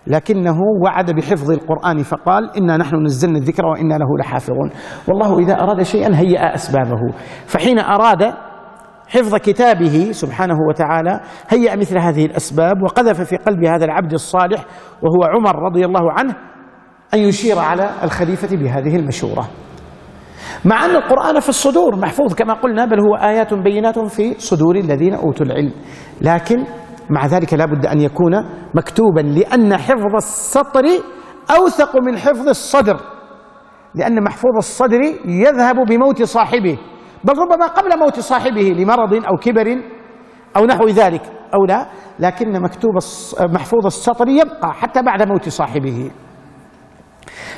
لكنه وعد بحفظ القرآن فقال إنا نحن نزلنا الذكر وإنا له لحافظون. والله إذا أراد شيئا هيأ أسبابه، فحين أراد حفظ كتابه سبحانه وتعالى هيأ مثل هذه الأسباب، وقذف في قلب هذا العبد الصالح وهو عمر رضي الله عنه أن يشير على الخليفة بهذه المشورة، مع أن القرآن في الصدور محفوظ كما قلنا، بل هو آيات بينات في صدور الذين أوتوا العلم، لكن مع ذلك لا بد أن يكون مكتوبا، لأن حفظ السطر أوثق من حفظ الصدر، لأن محفوظ الصدر يذهب بموت صاحبه، بل ربما قبل موت صاحبه لمرض أو كبر أو نحو ذلك أو لا، لكن محفوظ السطر يبقى حتى بعد موت صاحبه.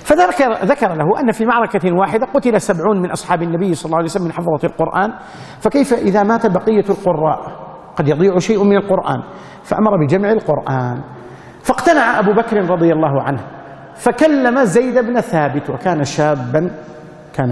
فذكر له أن في معركة واحدة قتل 70 من أصحاب النبي صلى الله عليه وسلم من حفظة القرآن، فكيف إذا مات بقية القراء؟ قد يضيع شيء من القرآن، فأمر بجمع القرآن. فاقتنع أبو بكر رضي الله عنه، فكلم زيد بن ثابت، وكان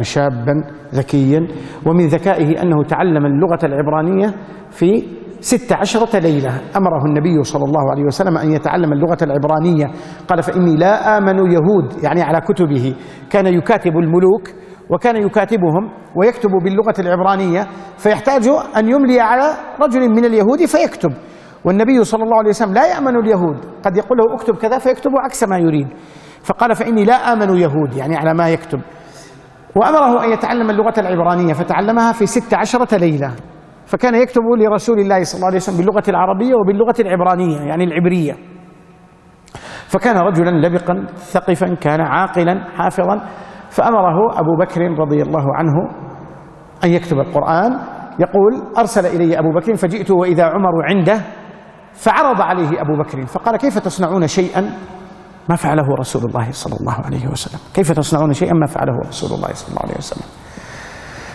شابا ذكيا، ومن ذكائه أنه تعلم اللغة العبرانية في 16 ليلة. أمره النبي صلى الله عليه وسلم أن يتعلم اللغة العبرانية، قال فإني لا آمن يهود، يعني على كتبه كان يكاتب الملوك وكان يكاتبهم ويكتب باللغة العبرانية، فيحتاج أن يملي على رجل من اليهود فيكتب، والنبي صلى الله عليه وسلم لا يأمن اليهود، قد يقول له اكتب كذا فيكتب عكس ما يريد، فقال فإني لا آمن يهود، يعني على ما يكتب. وأمره أن يتعلم اللغة العبرانية، فتعلمها في 16 ليلة، فكان يكتب لرسول الله صلى الله عليه وسلم باللغة العربية وباللغة العبرانية يعني العبرية. فكان رجلا لبقا ثقفا، كان عاقلا حافظا، فأمره أبو بكر رضي الله عنه أن يكتب القرآن. يقول أرسل إلي أبو بكر فجئت وإذا عمر عنده، فعرض عليه أبو بكر فقال كيف تصنعون شيئا ما فعله رسول الله صلى الله عليه وسلم؟ كيف تصنعون شيئا ما فعله رسول الله صلى الله عليه وسلم؟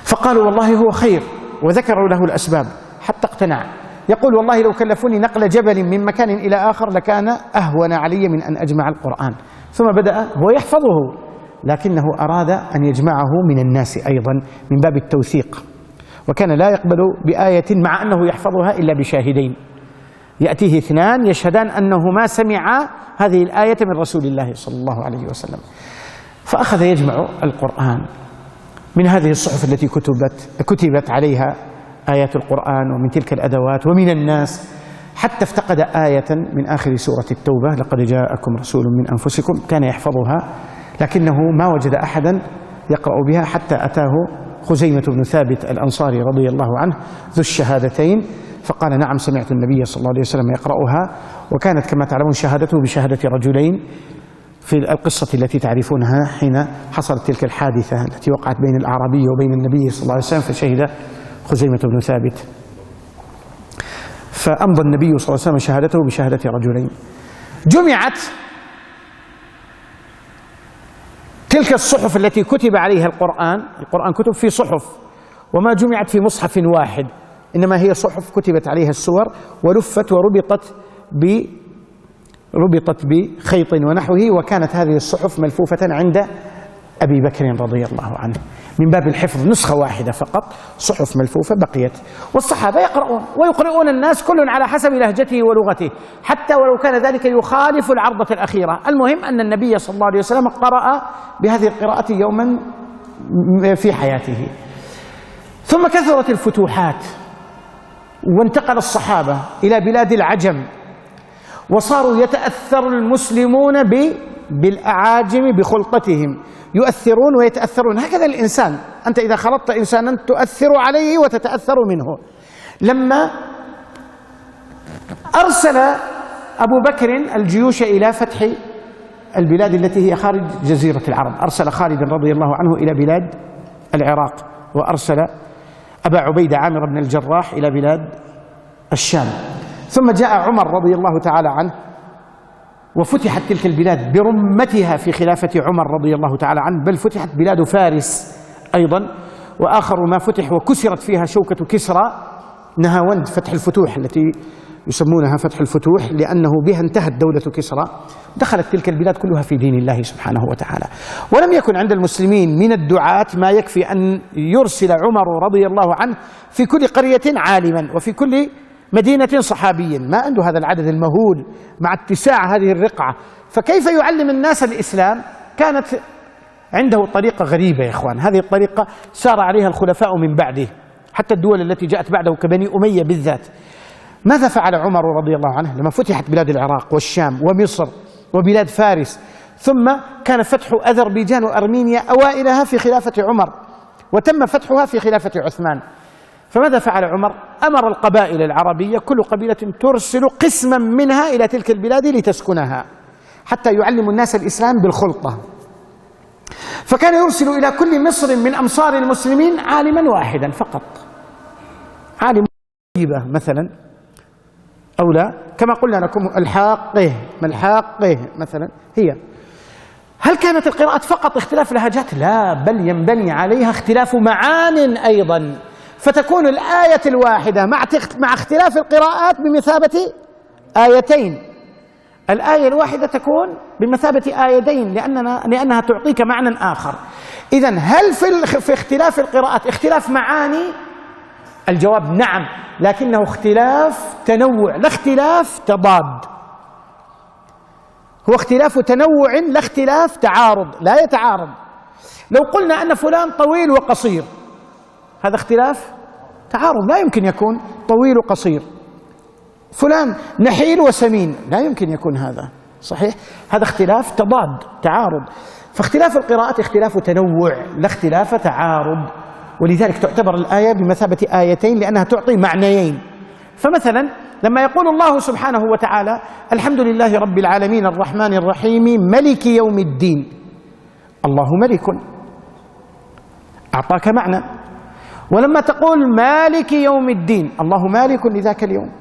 فقالوا والله هو خير، وذكروا له الأسباب حتى اقتنع. يقول والله لو كلفوني نقل جبل من مكان إلى آخر لكان أهون علي من أن أجمع القرآن. ثم بدأ هو يحفظه، لكنه أراد أن يجمعه من الناس أيضا من باب التوثيق، وكان لا يقبل بآية مع أنه يحفظها إلا بشاهدين، يأتيه 2 يشهدان أنهما سمعا هذه الآية من رسول الله صلى الله عليه وسلم. فأخذ يجمع القرآن من هذه الصحف التي كتبت عليها آيات القرآن ومن تلك الأدوات ومن الناس، حتى افتقد آية من آخر سورة التوبة: لقد جاءكم رسول من أنفسكم. كان يحفظها لكنه ما وجد أحدا يقرأ بها حتى أتاه خزيمة بن ثابت الأنصاري رضي الله عنه ذو الشهادتين، فقال: نعم، سمعت النبي صلى الله عليه وسلم يقرأها. وكانت كما تعلمون شهادته بشهادة رجلين في القصة التي تعرفونها حين حصلت تلك الحادثة التي وقعت بين الأعرابي وبين النبي صلى الله عليه وسلم، فشهد خزيمة بن ثابت، فأمضى النبي صلى الله عليه وسلم شهادته بشهادة رجلين. جمعت تلك الصحف التي كتب عليها القرآن كتب في صحف، وما جمعت في مصحف واحد، إنما هي صحف كتبت عليها السور ورفت وربطت بخيط ونحوه، وكانت هذه الصحف ملفوفة عند أبي بكر رضي الله عنه من باب الحفظ، نسخة واحدة فقط، صحف ملفوفة بقيت، والصحابة يقرؤون ويقرؤون الناس كل على حسب لهجته ولغته، حتى ولو كان ذلك يخالف العرضة الأخيرة. المهم أن النبي صلى الله عليه وسلم قرأ بهذه القراءة يوما في حياته. ثم كثرت الفتوحات، وانتقل الصحابة إلى بلاد العجم، وصاروا يتأثر المسلمون بالأعاجم بخلطتهم، يؤثرون ويتأثرون. هكذا الإنسان، أنت إذا خلطت إنسانا تؤثر عليه وتتأثر منه. لما أرسل أبو بكر الجيوش إلى فتح البلاد التي هي خارج جزيرة العرب، أرسل خالد رضي الله عنه إلى بلاد العراق، وأرسل أبا عبيدة عامر بن الجراح إلى بلاد الشام. ثم جاء عمر رضي الله تعالى عنه وفتحت تلك البلاد برمتها في خلافة عمر رضي الله تعالى عنه، بل فتحت بلاد فارس أيضا. وآخر ما فتح وكسرت فيها شوكة كسرى نهاوند، فتح الفتوح التي يسمونها فتح الفتوح لأنه بها انتهت دولة كسرى. دخلت تلك البلاد كلها في دين الله سبحانه وتعالى، ولم يكن عند المسلمين من الدعاة ما يكفي أن يرسل عمر رضي الله عنه في كل قرية عالما وفي كل مدينة صحابيا. ما عنده هذا العدد المهول مع اتساع هذه الرقعة، فكيف يعلم الناس الإسلام؟ كانت عنده طريقة غريبة يا إخوان، هذه الطريقة سار عليها الخلفاء من بعده، حتى الدول التي جاءت بعده كبني أمية بالذات. ماذا فعل عمر رضي الله عنه لما فتحت بلاد العراق والشام ومصر وبلاد فارس، ثم كان فتح أذربيجان وأرمينيا أوائلها في خلافة عمر، وتم فتحها في خلافة عثمان؟ فماذا فعل عمر؟ أمر القبائل العربية كل قبيلة ترسل قسما منها إلى تلك البلاد لتسكنها، حتى يعلم الناس الإسلام بالخلطة. فكان يرسل إلى كل مصر من أمصار المسلمين عالما واحدا فقط، عالم مثلا، أو لا كما قلنا لكم الحاقه ما الحاقه مثلا هي. هل كانت القراءة فقط اختلاف لهجات؟ لا، بل ينبني عليها اختلاف معان أيضا، فتكون الآية الواحدة مع اختلاف القراءات بمثابة آيتين. الآية الواحدة تكون بمثابة آيتين لأنها تعطيك معنى آخر. إذن هل في اختلاف القراءات اختلاف معاني؟ الجواب نعم، لكنه اختلاف تنوع لا اختلاف تضاد، هو اختلاف تنوع لا اختلاف تعارض، لا يتعارض. لو قلنا أن فلان طويل وقصير، هذا اختلاف تعارض، لا يمكن يكون طويل وقصير. فلان نحيل وسمين، لا يمكن يكون هذا صحيح، هذا اختلاف تضاد تعارض. فاختلاف القراءات اختلاف تنوع لا اختلاف تعارض، ولذلك تعتبر الآية بمثابة آيتين لأنها تعطي معنيين. فمثلا لما يقول الله سبحانه وتعالى الحمد لله رب العالمين الرحمن الرحيم ملك يوم الدين، الله ملك أعطاك معنى. ولما تقول مالك يوم الدين، الله مالك لذاك اليوم،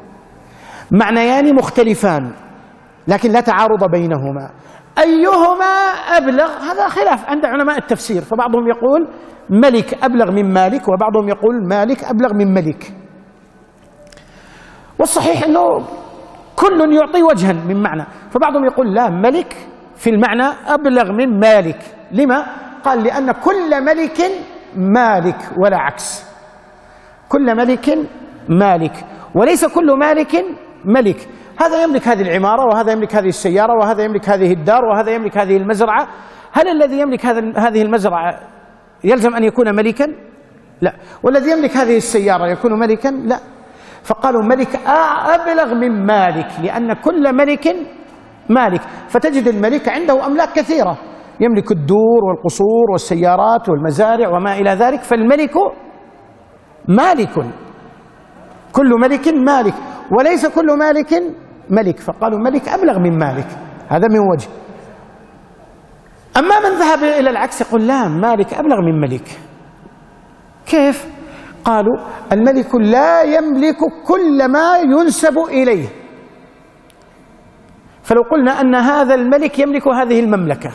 معنيان مختلفان لكن لا تعارض بينهما. أيهما أبلغ؟ هذا خلاف عند علماء التفسير، فبعضهم يقول ملك أبلغ من مالك، وبعضهم يقول مالك أبلغ من ملك. والصحيح أنه كل يعطي وجها من معنى، فبعضهم يقول لا، ملك في المعنى أبلغ من مالك. لما؟ قال لأن كل ملك مالك ولا عكس، كل ملك مالك وليس كل مالك ملك. هذا يملك هذه العمارة، وهذا يملك هذه السيارة، وهذا يملك هذه الدار، وهذا يملك هذه المزرعة. هل الذي يملك هذه المزرعة يلزم أن يكون ملكا؟ لا. والذي يملك هذه السيارة يكون ملكا؟ لا. فقالوا ملك أبلغ من مالك، لأن كل ملك مالك، فتجد الملك عنده أملاك كثيرة، يملك الدور والقصور والسيارات والمزارع وما إلى ذلك، فالملك مالك، كل ملك مالك، وليس كل مالك ملك، فقالوا ملك أبلغ من مالك، هذا من وجه. أما من ذهب إلى العكس يقول لا، مالك أبلغ من ملك. كيف؟ قالوا الملك لا يملك كل ما ينسب إليه، فلو قلنا أن هذا الملك يملك هذه المملكة،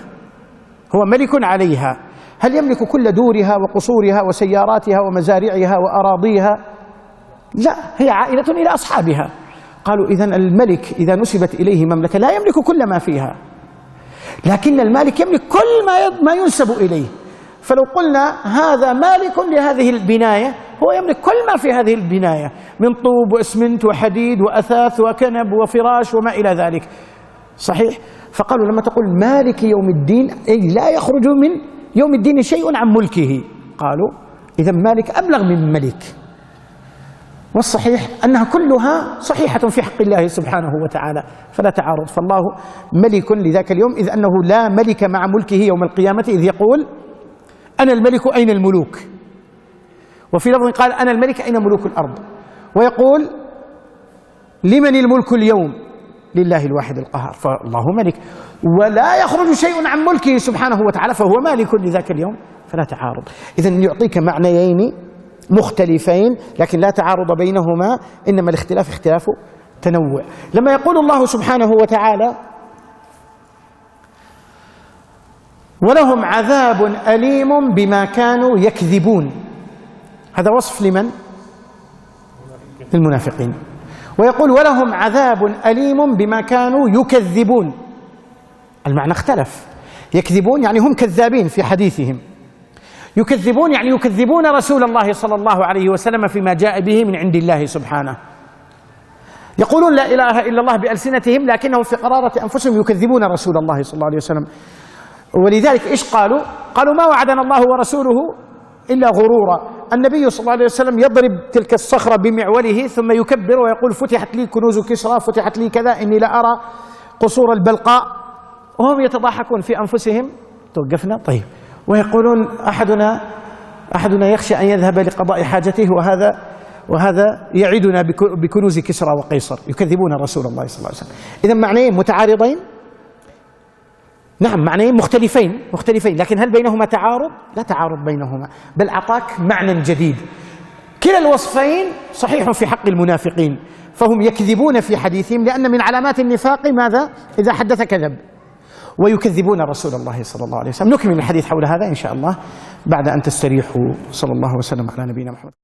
هو ملك عليها، هل يملك كل دورها وقصورها وسياراتها ومزارعها وأراضيها؟ لا، هي عائلة إلى أصحابها. قالوا إذن الملك إذا نسبت إليه مملكة لا يملك كل ما فيها، لكن المالك يملك كل ما ينسب إليه. فلو قلنا هذا مالك لهذه البناية، هو يملك كل ما في هذه البناية من طوب وإسمنت وحديد وأثاث وكنب وفراش وما إلى ذلك، صحيح؟ فقالوا لما تقول مالك يوم الدين أي لا يخرج من يوم الدين شيء عن ملكه، قالوا إذن مالك أبلغ من ملك. والصحيح أنها كلها صحيحة في حق الله سبحانه وتعالى، فلا تعارض. فالله ملك لذاك اليوم، إذ أنه لا ملك مع ملكه يوم القيامة، إذ يقول أنا الملك أين الملوك، وفي لفظ قال أنا الملك أين ملوك الأرض، ويقول لمن الملك اليوم، لله الواحد القهار، فالله ملك ولا يخرج شيء عن ملكه سبحانه وتعالى، فهو مالك لذاك اليوم، فلا تعارض. إذن يعطيك معنيين مختلفين لكن لا تعارض بينهما، إنما الاختلاف اختلاف تنوع. لما يقول الله سبحانه وتعالى ولهم عذاب أليم بما كانوا يكذبون، هذا وصف لمن؟ للمنافقين. ويقول ولهم عذاب أليم بما كانوا يكذبون، المعنى اختلف. يكذبون يعني هم كذابين في حديثهم، يكذبون يعني يكذبون رسول الله صلى الله عليه وسلم فيما جاء به من عند الله سبحانه. يقولون لا إله إلا الله بألسنتهم لكنهم في قرارة أنفسهم يكذبون رسول الله صلى الله عليه وسلم. ولذلك إيش قالوا؟ قالوا ما وعدنا الله ورسوله إلا غرورا. النبي صلى الله عليه وسلم يضرب تلك الصخرة بمعوله ثم يكبر ويقول فتحت لي كنوز كسرى، فتحت لي كذا، إني لأرى قصور البلقاء، وهم يتضاحكون في أنفسهم. توقفنا طيب. ويقولون أحدنا يخشى أن يذهب لقضاء حاجته وهذا يعدنا بكنوز كسرى وقيصر. يكذبون رسول الله صلى الله عليه وسلم. إذن معنيين متعارضين؟ نعم، معنيين مختلفين، لكن هل بينهما تعارض؟ لا تعارض بينهما، بل أعطاك معنى جديد. كلا الوصفين صحيح في حق المنافقين، فهم يكذبون في حديثهم، لأن من علامات النفاق ماذا؟ إذا حدث كذب. ويكذبون رسول الله صلى الله عليه وسلم. نكمل الحديث حول هذا إن شاء الله بعد أن تستريحوا. صلى الله وسلم على نبينا محمد.